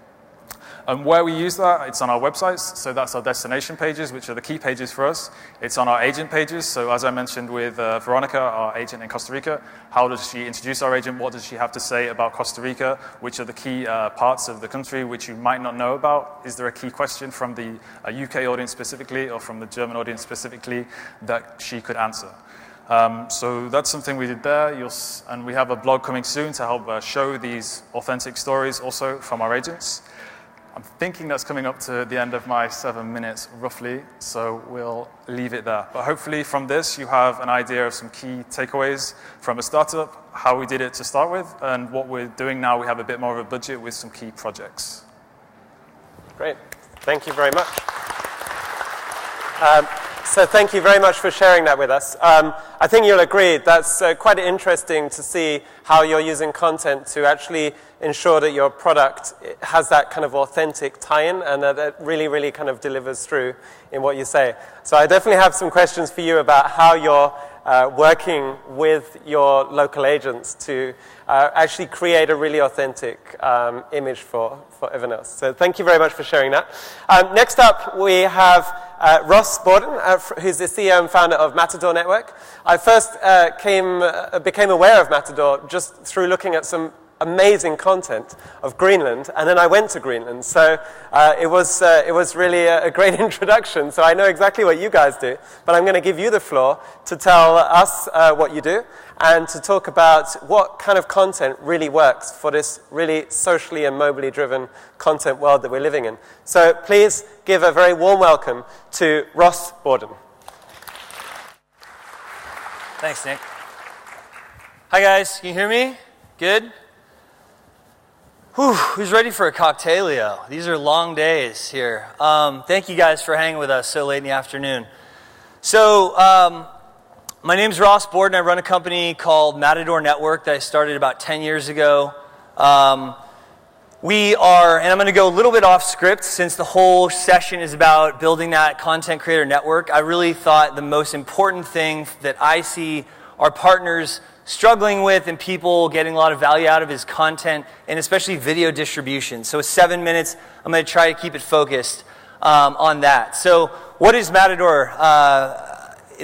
And where we use that, it's on our websites. So that's our destination pages, which are the key pages for us. It's on our agent pages. So as I mentioned with Veronica, our agent in Costa Rica, how does she introduce our agent? What does she have to say about Costa Rica? Which are the key parts of the country which you might not know about? Is there a key question from the UK audience specifically or from the German audience specifically that she could answer? So that's something we did there, and we have a blog coming soon to help show these authentic stories also from our agents. I'm thinking that's coming up to the end of my 7 minutes, roughly, so we'll leave it there. But hopefully from this, you have an idea of some key takeaways from a startup, how we did it to start with, and what we're doing now. We have a bit more of a budget with some key projects. Great. Thank you very much. So thank you very much for sharing that with us. I think you'll agree that's quite interesting to see how you're using content to actually ensure that your product has that kind of authentic tie-in and that it really, really kind of delivers through in what you say. So I definitely have some questions for you about how you're working with your local agents to actually create a really authentic image for everyone else. So thank you very much for sharing that. Next up, we have Ross Borden, who's the CEO and founder of Matador Network. I first became aware of Matador just through looking at some amazing content of Greenland, and then I went to Greenland. So it was really a great introduction. So I know exactly what you guys do, but I'm going to give you the floor to tell us what you do and to talk about what kind of content really works for this really socially and mobily driven content world that we're living in. So please give a very warm welcome to Ross Borden. Thanks, Nick. Hi, guys. Can you hear me? Good? Whew, who's ready for a cocktailio? These are long days here. Thank you guys for hanging with us so late in the afternoon. So, my name's Ross Borden. I run a company called Matador Network that I started about 10 years ago. We are, and I'm going to go a little bit off script since the whole session is about building that content creator network. I really thought the most important thing that I see our partners struggling with and people getting a lot of value out of is content and especially video distribution. So with 7 minutes, I'm going to try to keep it focused on that. So what is Matador?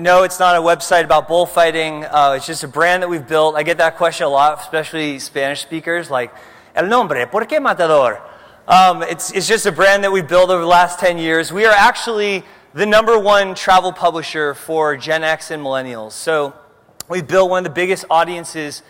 No, it's not a website about bullfighting. It's just a brand that we've built. I get that question a lot, especially Spanish speakers, like, el nombre, ¿por qué Matador? It's just a brand that we've built over the last 10 years. We are actually the #1 travel publisher for Gen X and millennials. So we've built one of the biggest audiences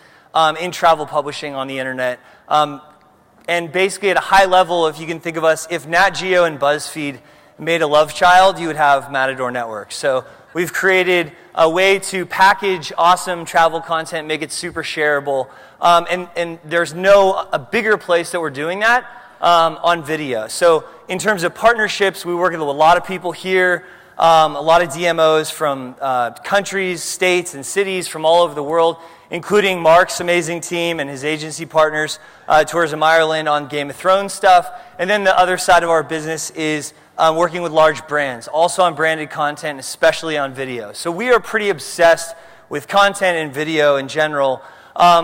in travel publishing on the internet. And basically at a high level, if you can think of us, if Nat Geo and BuzzFeed made a love child, you would have Matador Network. So we've created a way to package awesome travel content, make it super shareable. And there's a bigger place that we're doing that on video. So in terms of partnerships, we work with a lot of people here, a lot of DMOs from countries, states, and cities from all over the world, including Mark's amazing team and his agency partners, Tourism Ireland on Game of Thrones stuff. And then the other side of our business is working with large brands, also on branded content, especially on video. So we are pretty obsessed with content and video in general.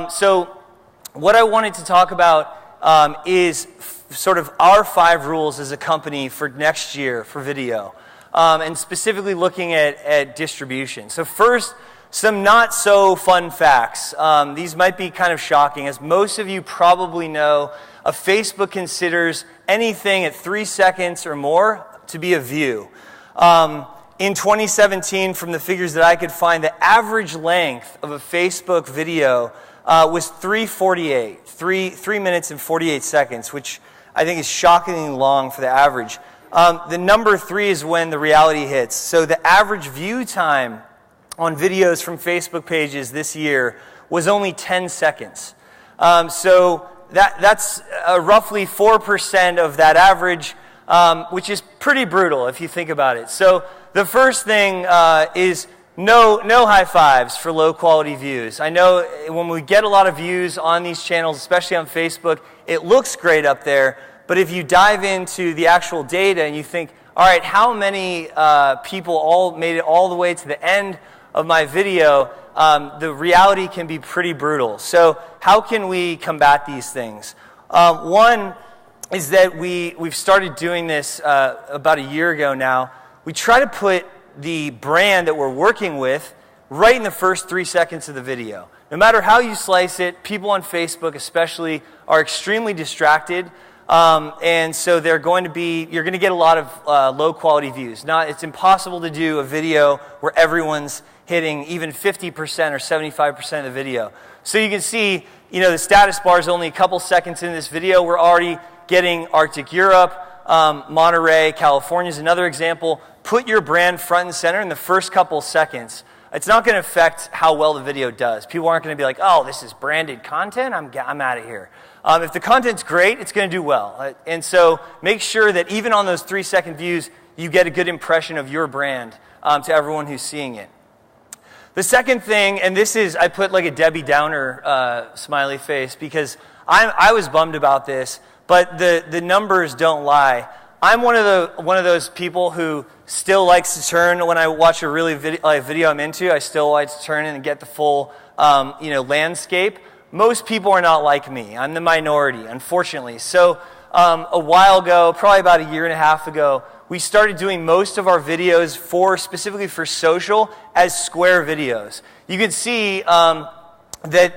So what I wanted to talk about is sort of our 5 rules as a company for next year for video, and specifically looking at distribution. So first, some not so fun facts. These might be kind of shocking. As most of you probably know, Facebook considers anything at 3 seconds or more to be a view. In 2017, from the figures that I could find, the average length of a Facebook video was 3:48, 3 minutes and 48 seconds, which I think is shockingly long for the average. The number 3 is when the reality hits. So the average view time on videos from Facebook pages this year was only 10 seconds. So that's roughly 4% of that average, which is pretty brutal if you think about it. So the first thing is No high fives for low quality views. I know when we get a lot of views on these channels, especially on Facebook, it looks great up there. But if you dive into the actual data and you think, all right, how many people all made it all the way to the end of my video, the reality can be pretty brutal. So how can we combat these things? One is that we've started doing this about a year ago now. We try to put the brand that we're working with right in the first 3 seconds of the video. No matter how you slice it, people on Facebook especially are extremely distracted, and so you're going to get a lot of low quality views. Now, it's impossible to do a video where everyone's hitting even 50% or 75% of the video. So you can see, the status bar is only a couple seconds into this video. We're already getting Arctic Europe, Monterey, California is another example. Put your brand front and center in the first couple seconds. It's not going to affect how well the video does. People aren't going to be like, oh, this is branded content, I'm out of here. If the content's great, it's going to do well. And so make sure that even on those 3-second views, you get a good impression of your brand to everyone who's seeing it. The second thing, and this is, I put like a Debbie Downer smiley face because I was bummed about this, but the numbers don't lie. I'm one of those people who still likes to turn when I watch a really video I'm into. I still like to turn in and get the full landscape. Most people are not like me. I'm the minority, unfortunately. So a while ago, probably about a year and a half ago, we started doing most of our videos specifically for social as square videos. You can see that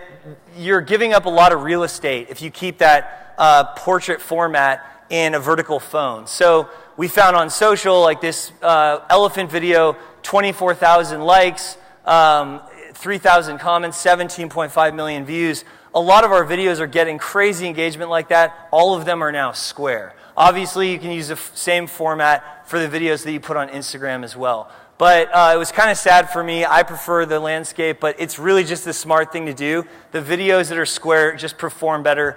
you're giving up a lot of real estate if you keep that portrait format in a vertical phone. So we found on social, like this elephant video, 24,000 likes, 3,000 comments, 17.5 million views. A lot of our videos are getting crazy engagement like that. All of them are now square. Obviously, you can use the same format for the videos that you put on Instagram as well. But it was kind of sad for me. I prefer the landscape, but it's really just the smart thing to do. The videos that are square just perform better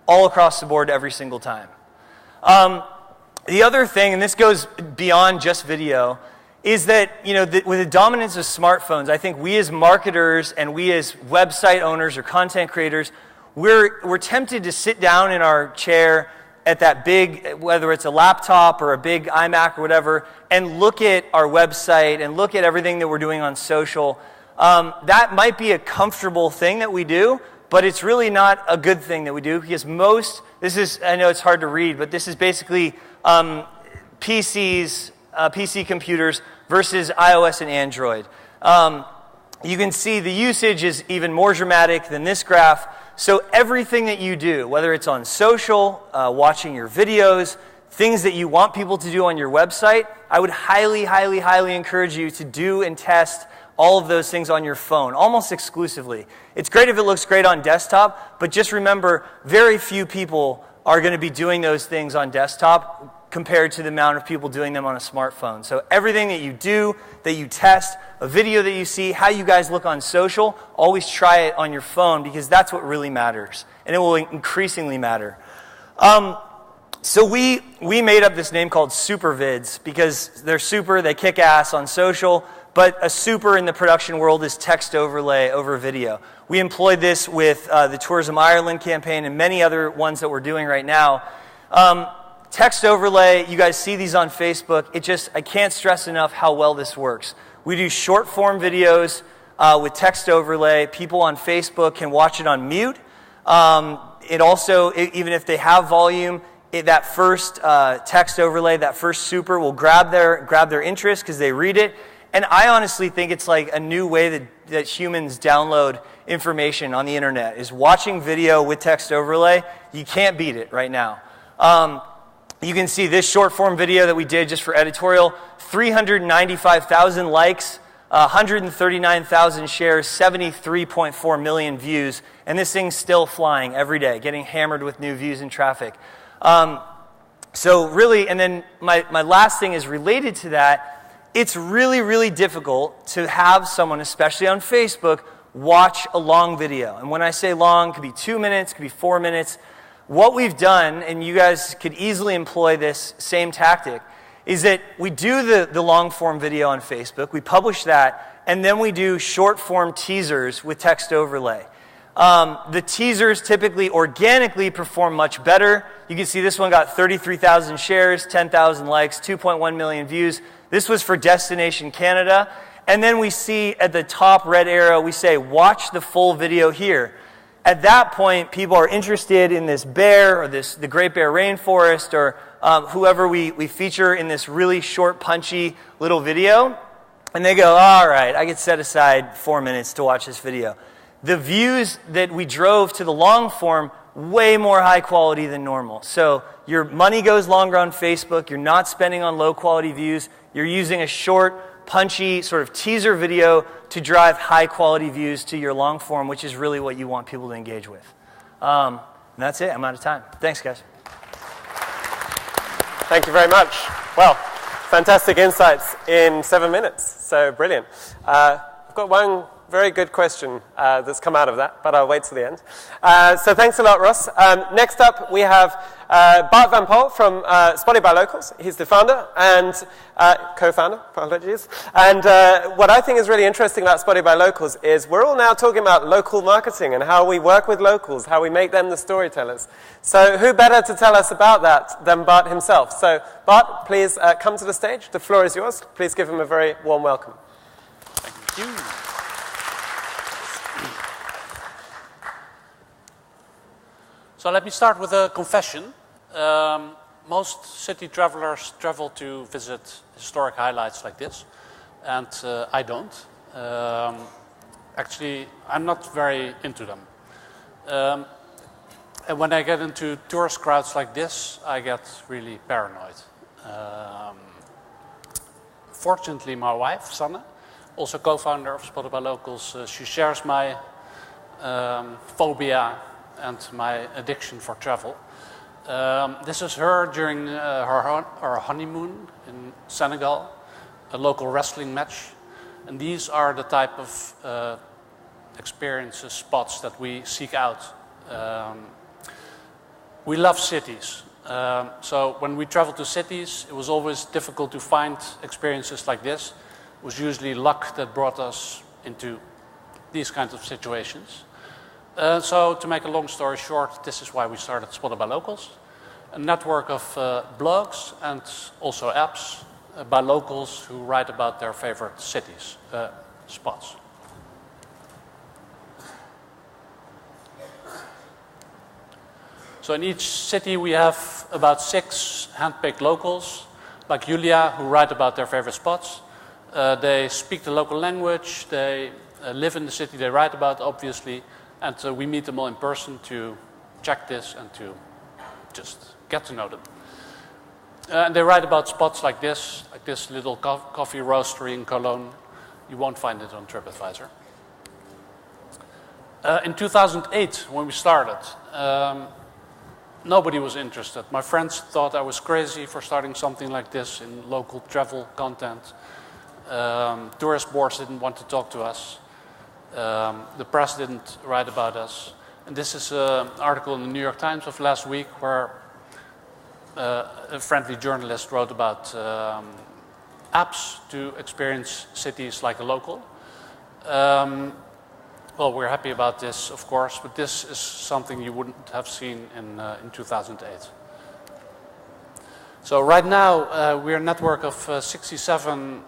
all across the board every single time. The other thing, and this goes beyond just video, is that with the dominance of smartphones, I think we as marketers and we as website owners or content creators, we're tempted to sit down in our chair at that big, whether it's a laptop or a big iMac or whatever, and look at our website and look at everything that we're doing on social. That might be a comfortable thing that we do, but it's really not a good thing that we do because I know it's hard to read, but this is basically PC computers versus iOS and Android. You can see the usage is even more dramatic than this graph. So everything that you do, whether it's on social, watching your videos, things that you want people to do on your website, I would highly, highly, highly encourage you to do and test all of those things on your phone, almost exclusively. It's great if it looks great on desktop, but just remember, very few people are going to be doing those things on desktop compared to the amount of people doing them on a smartphone. So everything that you do, that you test, a video that you see, how you guys look on social, always try it on your phone because that's what really matters. And it will increasingly matter. So we made up this name called supervids because they're super, they kick ass on social, but a super in the production world is text overlay over video. We employed this with the Tourism Ireland campaign and many other ones that we're doing right now. Text overlay, you guys see these on Facebook. I can't stress enough how well this works. We do short form videos with text overlay. People on Facebook can watch it on mute. It also, even if they have volume, that first text overlay, that first super will grab their interest because they read it. And I honestly think it's like a new way that humans download information on the internet, is watching video with text overlay. You can't beat it right now. You can see this short form video that we did just for editorial, 395,000 likes, 139,000 shares, 73.4 million views, and this thing's still flying every day, getting hammered with new views and traffic. So really, and then my last thing is related to that. It's really, really difficult to have someone, especially on Facebook, watch a long video. And when I say long, it could be 2 minutes, it could be 4 minutes. What we've done, and you guys could easily employ this same tactic, is that we do the long form video on Facebook, we publish that, and then we do short form teasers with text overlay. The teasers typically organically perform much better. You can see this one got 33,000 shares, 10,000 likes, 2.1 million views. This was for Destination Canada. And then we see at the top red arrow, we say, watch the full video here. At that point, people are interested in this bear or the Great Bear Rainforest or whoever we feature in this really short, punchy little video. And they go, all right, I could set aside 4 minutes to watch this video. The views that we drove to the long form, way more high quality than normal. So your money goes longer on Facebook. You're not spending on low quality views. You're using a short, punchy sort of teaser video to drive high quality views to your long form, which is really what you want people to engage with. And that's it. I'm out of time. Thanks, guys. Thank you very much. Well, fantastic insights in 7 minutes. So brilliant. I've got one very good question that's come out of that, but I'll wait till the end. So thanks a lot, Ross. Next up, we have Bart Van Pol from Spotted by Locals. He's the founder and co-founder, apologies. And what I think is really interesting about Spotted by Locals is we're all now talking about local marketing and how we work with locals, how we make them the storytellers. So who better to tell us about that than Bart himself? So Bart, please come to the stage. The floor is yours. Please give him a very warm welcome. Thank you. So let me start with a confession. Most city travelers travel to visit historic highlights like this, and I don't. Actually, I'm not very into them. And when I get into tourist crowds like this, I get really paranoid. Fortunately, my wife, Sanne, also co-founder of Spotted by Locals, she shares my phobia and my addiction for travel. This is her during her honeymoon in Senegal, a local wrestling match. And these are the type of experiences, spots that we seek out. We love cities. So when we travel to cities, it was always difficult to find experiences like this. It was usually luck that brought us into these kinds of situations. So to make a long story short, this is why we started Spotted by Locals, a network of blogs and also apps by locals who write about their favorite cities, spots. So in each city we have about 6 handpicked locals, like Julia, who write about their favorite spots. They speak the local language, they live in the city they write about, obviously. And we meet them all in person to check this and to just get to know them. And they write about spots like this little coffee roastery in Cologne. You won't find it on TripAdvisor. In 2008, when we started, nobody was interested. My friends thought I was crazy for starting something like this in local travel content. Tourist boards didn't want to talk to us. The press didn't write about us. And this is an article in the New York Times of last week where a friendly journalist wrote about apps to experience cities like a local. Well, we're happy about this, of course, but this is something you wouldn't have seen in 2008. So right now, we're a network of 67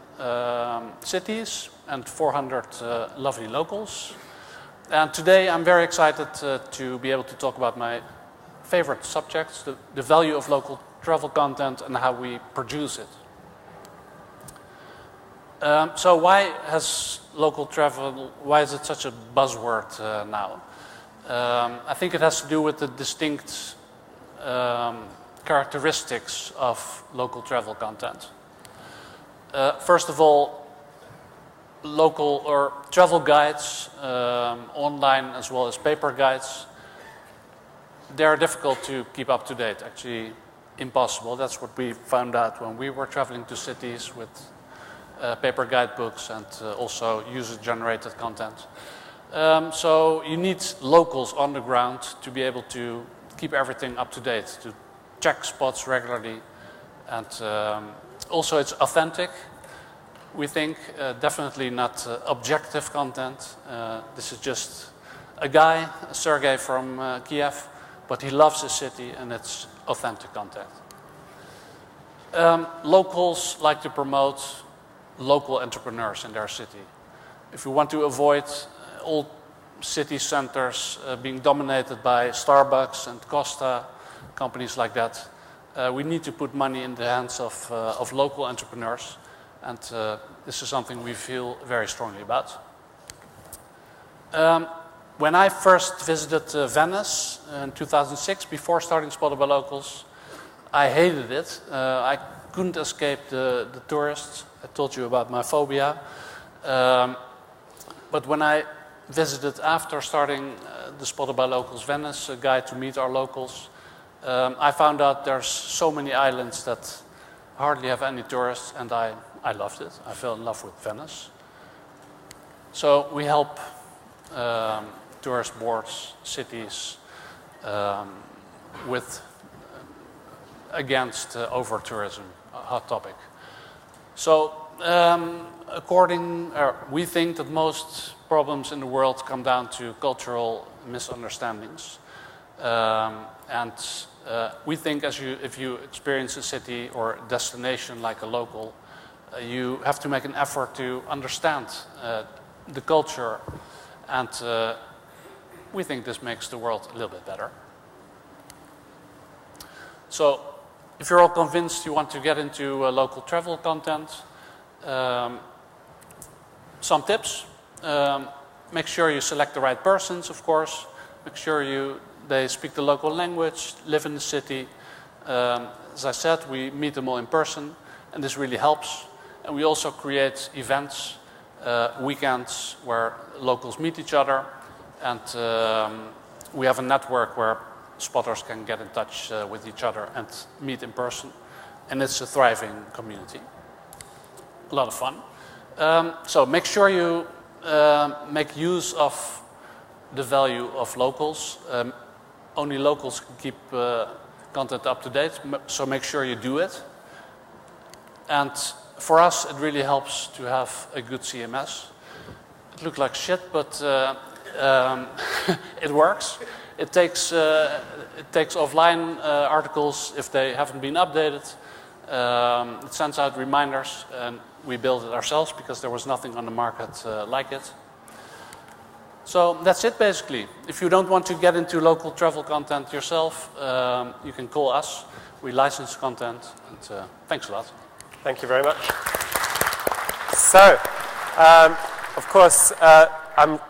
cities and 400 lovely locals. And today I'm very excited to be able to talk about my favorite subjects, the value of local travel content and how we produce it. So why has local travel, why is it such a buzzword now? I think it has to do with the distinct characteristics of local travel content. First of all, local or travel guides, online as well as paper guides, they're difficult to keep up to date, actually impossible. That's what we found out when we were traveling to cities with paper guidebooks and also user-generated content. So you need locals on the ground to be able to keep everything up to date, to check spots regularly And also it's authentic. We think definitely not objective content. This is just a guy, Sergey from Kiev, but he loves the city and it's authentic content. Locals like to promote local entrepreneurs in their city. If we want to avoid all city centers being dominated by Starbucks and Costa, companies like that, we need to put money in the hands of local entrepreneurs. And this is something we feel very strongly about. When I first visited Venice in 2006, before starting Spotted by Locals, I hated it. I couldn't escape the tourists. I told you about my phobia. But when I visited after starting the Spotted by Locals Venice, a guide to meet our locals, I found out there's so many islands that hardly have any tourists, and I loved it. I fell in love with Venice. So we help tourist boards, cities, with against over-tourism, a hot topic. So we think that most problems in the world come down to cultural misunderstandings. We think if you experience a city or destination like a local, you have to make an effort to understand the culture, and we think this makes the world a little bit better. So if you're all convinced you want to get into local travel content, some tips. Make sure you select the right persons, of course. Make sure they speak the local language, live in the city. As I said, we meet them all in person, and this really helps. And we also create events, weekends where locals meet each other, and we have a network where spotters can get in touch with each other and meet in person, and it's a thriving community. A lot of fun. So make sure you make use of the value of locals. Only locals can keep content up to date, so make sure you do it. And for us, it really helps to have a good CMS. It looks like shit, but it works. It takes offline articles if they haven't been updated. It sends out reminders, and we built it ourselves because there was nothing on the market like it. So that's it basically. If you don't want to get into local travel content yourself, you can call us. We license content, and thanks a lot. Thank you very much. So, of course, I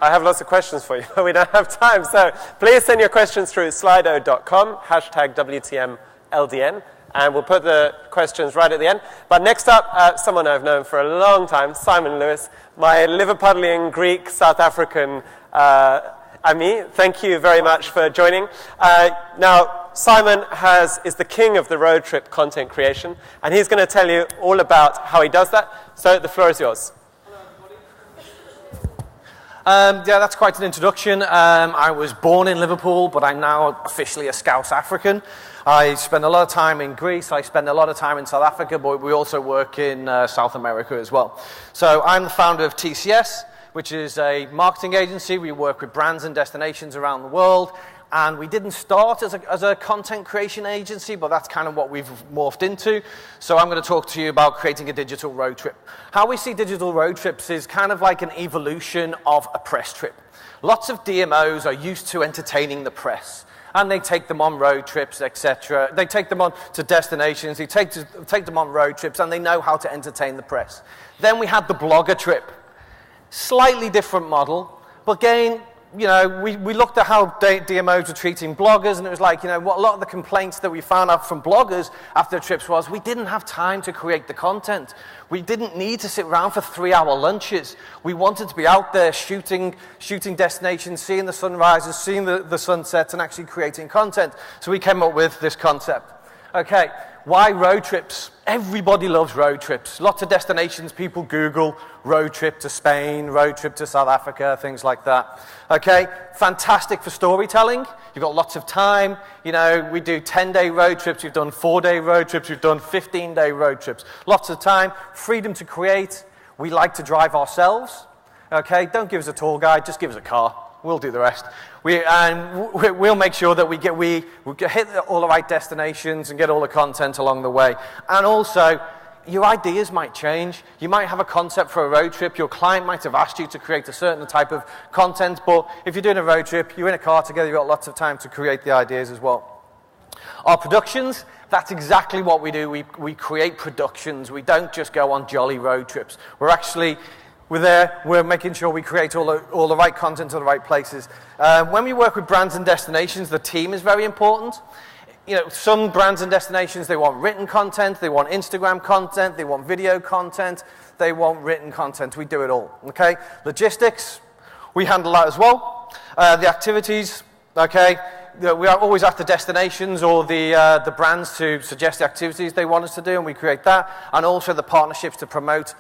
have lots of questions for you, but we don't have time. So please send your questions through slido.com, #WTMLDN, and we'll put the questions right at the end. But next up, someone I've known for a long time, Simon Lewis, my Liverpudlian Greek South African ami. Thank you very much for joining. Now, Simon is the king of the road trip content creation, and he's going to tell you all about how he does that. So the floor is yours. Yeah, that's quite an introduction. I was born in Liverpool, but I'm now officially a Scouse African. I spend a lot of time in Greece, I spend a lot of time in South Africa, but we also work in South America as well. So I'm the founder of TCS, which is a marketing agency. We work with brands and destinations around the world. And we didn't start as a content creation agency, but that's kind of what we've morphed into. So I'm going to talk to you about creating a digital road trip. How we see digital road trips is kind of like an evolution of a press trip. Lots of DMOs are used to entertaining the press, and they take them on road trips, etc. They take them on to destinations, they take them on road trips, and they know how to entertain the press. Then we had the blogger trip. Slightly different model, but again, you know, we looked at how DMOs were treating bloggers, and it was like, you know, what a lot of the complaints that we found out from bloggers after the trips was we didn't have time to create the content. We didn't need to sit around for 3-hour lunches. We wanted to be out there shooting destinations, seeing the sunrises, seeing the sunsets, and actually creating content. So we came up with this concept. Okay, Why road trips? Everybody loves road trips. Lots of destinations, people Google road trip to Spain, road trip to South Africa, things like that. Okay, fantastic for storytelling. You've got lots of time. You know, we do 10-day road trips, we've done 4-day road trips, we've done 15-day road trips. Lots of time, freedom to create. We like to drive ourselves. Okay, don't give us a tour guide, just give us a car. We'll do the rest. We'll make sure that we hit all the right destinations and get all the content along the way. And also, your ideas might change. You might have a concept for a road trip. Your client might have asked you to create a certain type of content, but if you're doing a road trip, you're in a car together, you've got lots of time to create the ideas as well. Our productions, that's exactly what we do. We create productions. We don't just go on jolly road trips. We're there, we're making sure we create all the right content to the right places. When we work with brands and destinations, the team is very important. You know, some brands and destinations, they want written content, they want Instagram content, they want video content, they want written content. We do it all, okay? Logistics, we handle that as well. The activities, okay? We are always at the destinations or the brands to suggest the activities they want us to do, and we create that. And also the partnerships to promote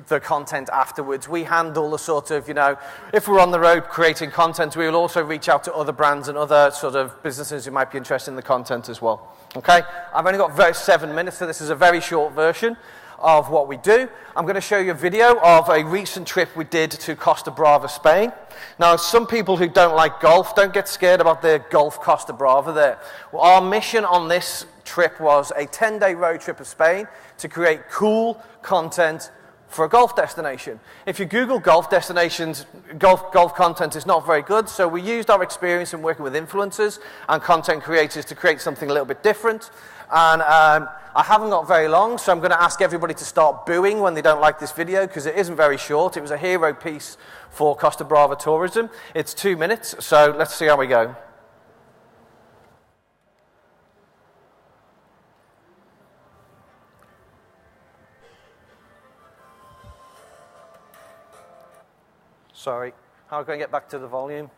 the content afterwards. We handle the sort of, you know, if we're on the road creating content, we will also reach out to other brands and other sort of businesses who might be interested in the content as well. Okay? I've only got 7 minutes, so this is a very short version of what we do. I'm going to show you a video of a recent trip we did to Costa Brava, Spain. Now, some people who don't like golf, don't get scared about the Gulf Costa Brava there. Well, our mission on this trip was a 10-day road trip of Spain to create cool content for a golf destination. If you Google golf destinations, golf content is not very good, so we used our experience in working with influencers and content creators to create something a little bit different. And I haven't got very long, so I'm going to ask everybody to start booing when they don't like this video, because it isn't very short. It was a hero piece for Costa Brava Tourism. It's 2 minutes, so let's see how we go. Sorry, how can I get back to the volume?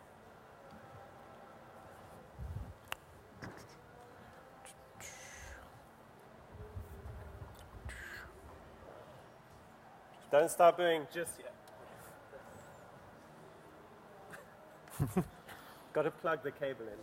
Don't start booing just yet. Got to plug the cable in.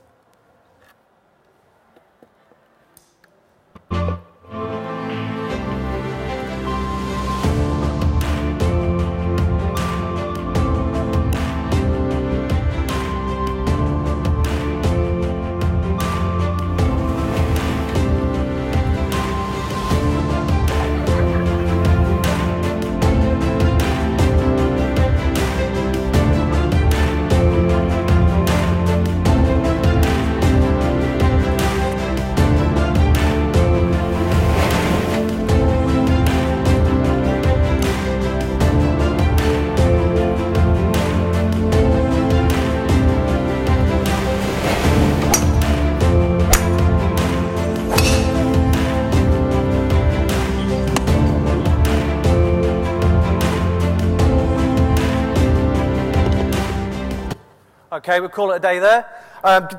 Okay, we'll call it a day there.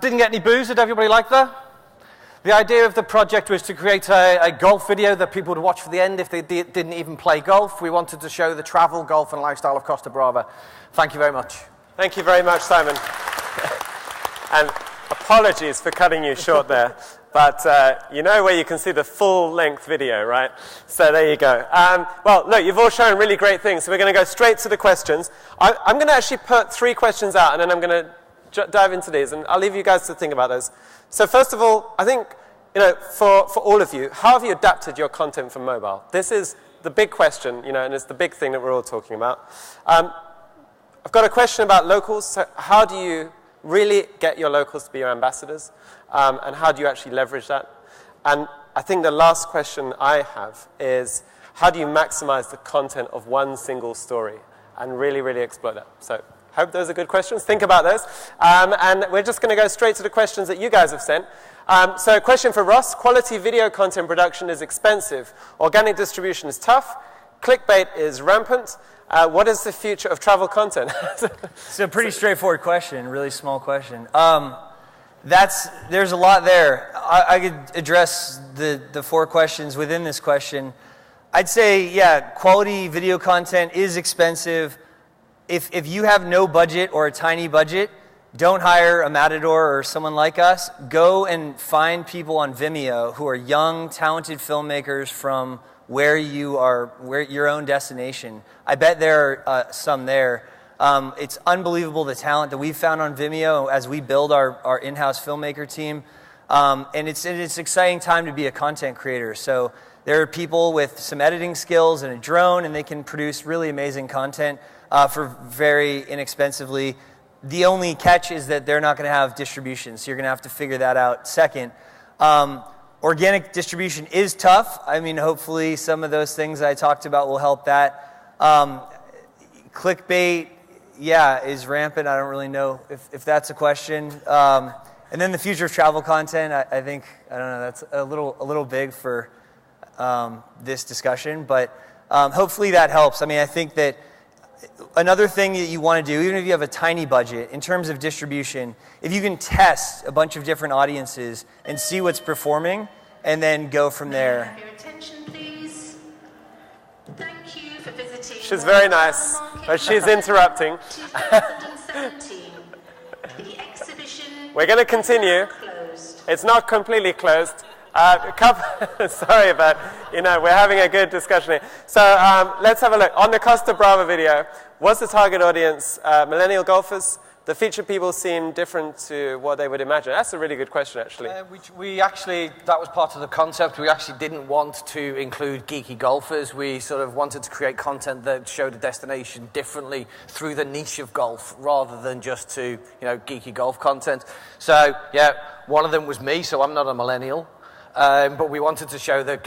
Didn't get any boos. Did everybody like that? The idea of the project was to create a golf video that people would watch for the end if they didn't even play golf. We wanted to show the travel, golf, and lifestyle of Costa Brava. Thank you very much. Thank you very much, Simon. And apologies for cutting you short there. But you know where you can see the full-length video, right? So there you go. Well, look, you've all shown really great things, so we're going to go straight to the questions. I'm going to actually put 3 questions out, and then I'm going to dive into these, and I'll leave you guys to think about those. So first of all, I think, you know, for all of you, how have you adapted your content for mobile? This is the big question, you know, and it's the big thing that we're all talking about. I've got a question about locals. So how do you really get your locals to be your ambassadors? And how do you actually leverage that? And I think the last question I have is, how do you maximize the content of one single story and really, really exploit that? So hope those are good questions. Think about those. And we're just going to go straight to the questions that you guys have sent. So a question for Ross. Quality video content production is expensive. Organic distribution is tough. Clickbait is rampant. What is the future of travel content? It's a pretty straightforward question, really small question. There's a lot there. I could address the 4 questions within this question. I'd say, yeah, quality video content is expensive. If you have no budget or a tiny budget, don't hire a Matador or someone like us. Go and find people on Vimeo who are young, talented filmmakers from where your own destination. I bet there are some there. It's unbelievable the talent that we've found on Vimeo as we build our in-house filmmaker team. And it's an exciting time to be a content creator. So there are people with some editing skills and a drone, and they can produce really amazing content for very inexpensively. The only catch is that they're not going to have distribution, so you're going to have to figure that out second. Organic distribution is tough. I mean, hopefully some of those things I talked about will help that. Clickbait, yeah, is rampant. I don't really know if that's a question. And then the future of travel content, I think, I don't know, that's a little big for this discussion, but hopefully that helps. I mean, I think that another thing that you want to do, even if you have a tiny budget, in terms of distribution, if you can test a bunch of different audiences and see what's performing, and then go from there. Have your attention, please. Thank you for visiting. She's very nice, but she's interrupting. 2017. The exhibition. We're going to continue. Closed. It's not completely closed. Sorry, but we're having a good discussion here. So let's have a look. On the Costa Brava video, was the target audience millennial golfers? The featured people seem different to what they would imagine. That's a really good question, actually. We actually, that was part of the concept. We actually didn't want to include geeky golfers. We sort of wanted to create content that showed a destination differently through the niche of golf, rather than just to, geeky golf content. So, yeah, one of them was me, so I'm not a millennial. But we wanted to show that,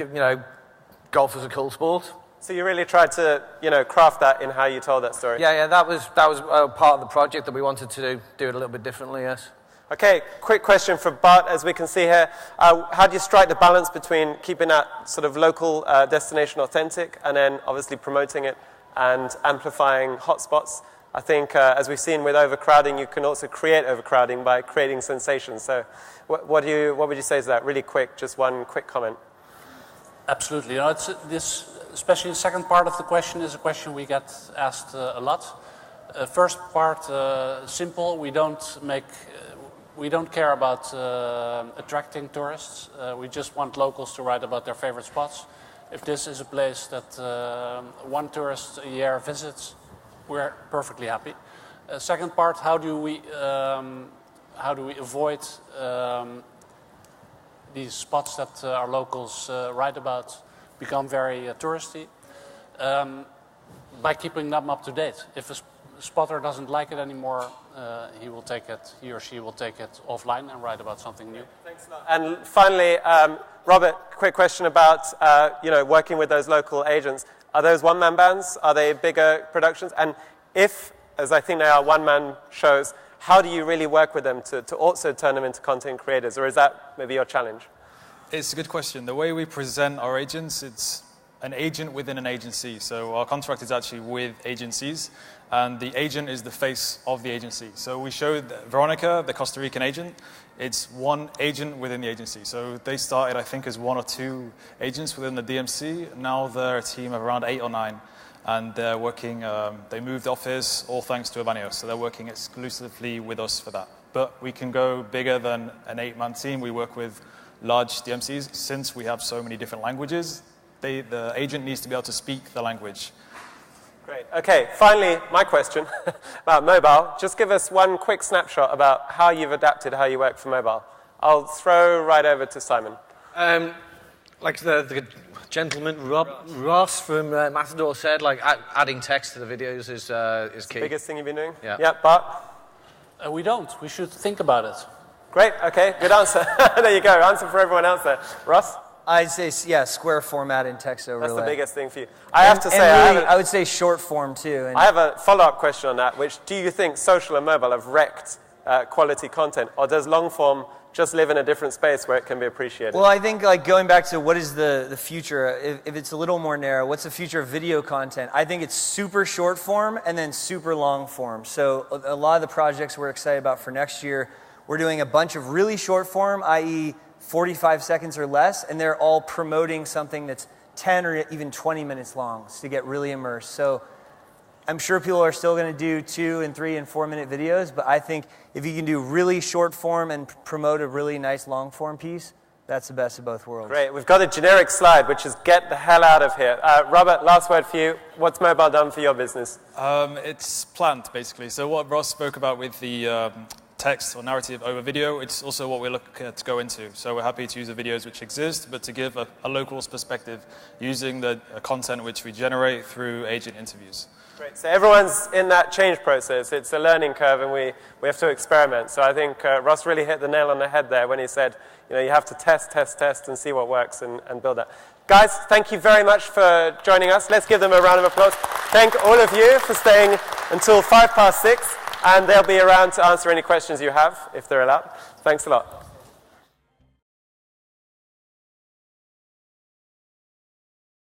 golf is a cool sport. So you really tried to, craft that in how you told that story. Yeah, that was part of the project that we wanted to do it a little bit differently, yes. Okay, quick question for Bart, as we can see here. How do you strike the balance between keeping that sort of local destination authentic and then obviously promoting it and amplifying hotspots? I think, as we've seen with overcrowding, you can also create overcrowding by creating sensations. So what would you say to that? Really quick, just one quick comment. Absolutely. This, especially the second part of the question, is a question we get asked a lot. First part, simple. We don't care about attracting tourists. We just want locals to write about their favorite spots. If this is a place that one tourist a year visits, we're perfectly happy. Second part, how do we avoid these spots that our locals write about become very touristy? By keeping them up to date. If a spotter doesn't like it anymore, he or she will take it offline and write about something new. Thanks a lot. And finally, Robert, quick question about working with those local agents. Are those one-man bands? Are they bigger productions? And if, as I think they are, one-man shows, how do you really work with them to also turn them into content creators? Or is that maybe your challenge? It's a good question. The way we present our agents, it's an agent within an agency. So our contract is actually with agencies, and the agent is the face of the agency. So we showed Veronica, the Costa Rican agent. It's one agent within the agency. So they started, I think, as 1 or 2 agents within the DMC. Now they're a team of around 8 or 9. And they're working, they moved office, all thanks to Evanios. So they're working exclusively with us for that. But we can go bigger than an 8-man team. We work with large DMCs. Since we have so many different languages, the agent needs to be able to speak the language. Great. Okay, finally, my question about mobile. Just give us one quick snapshot about how you've adapted how you work for mobile. I'll throw right over to Simon. Like the gentleman, Ross from Matador said, adding text to the videos is key. The biggest thing you've been doing? Yeah. Yeah, Bart? We don't. We should think about it. Great, okay, good answer. There you go, answer for everyone else there. Ross? I'd say, yeah, square format and text overlay. That's the biggest thing for you. I have to say, I would say short form too. I have a follow-up question on that, which do you think social and mobile have wrecked quality content, or does long form just live in a different space where it can be appreciated? Well, I think going back to what is the future, if it's a little more narrow, what's the future of video content? I think it's super short form and then super long form. So a lot of the projects we're excited about for next year, We're doing a bunch of really short form, i.e. 45 seconds or less, and they're all promoting something that's 10 or even 20 minutes long to get really immersed. So I'm sure people are still going to do 2 and 3 and 4 minute videos, but I think if you can do really short form and promote a really nice long form piece, that's the best of both worlds. Great. We've got a generic slide, which is get the hell out of here. Robert, last word for you. What's mobile done for your business? It's planned, basically. So what Ross spoke about with the text or narrative over video, it's also what we're looking to go into. So we're happy to use the videos which exist, but to give a local's perspective using the content which we generate through agent interviews. Great. So everyone's in that change process. It's a learning curve, and we have to experiment. So I think Ross really hit the nail on the head there when he said, you know, you have to test, and see what works and build that. Guys, thank you very much for joining us. Let's give them a round of applause. Thank all of you for staying until 6:05, and they'll be around to answer any questions you have, if they're allowed. Thanks a lot.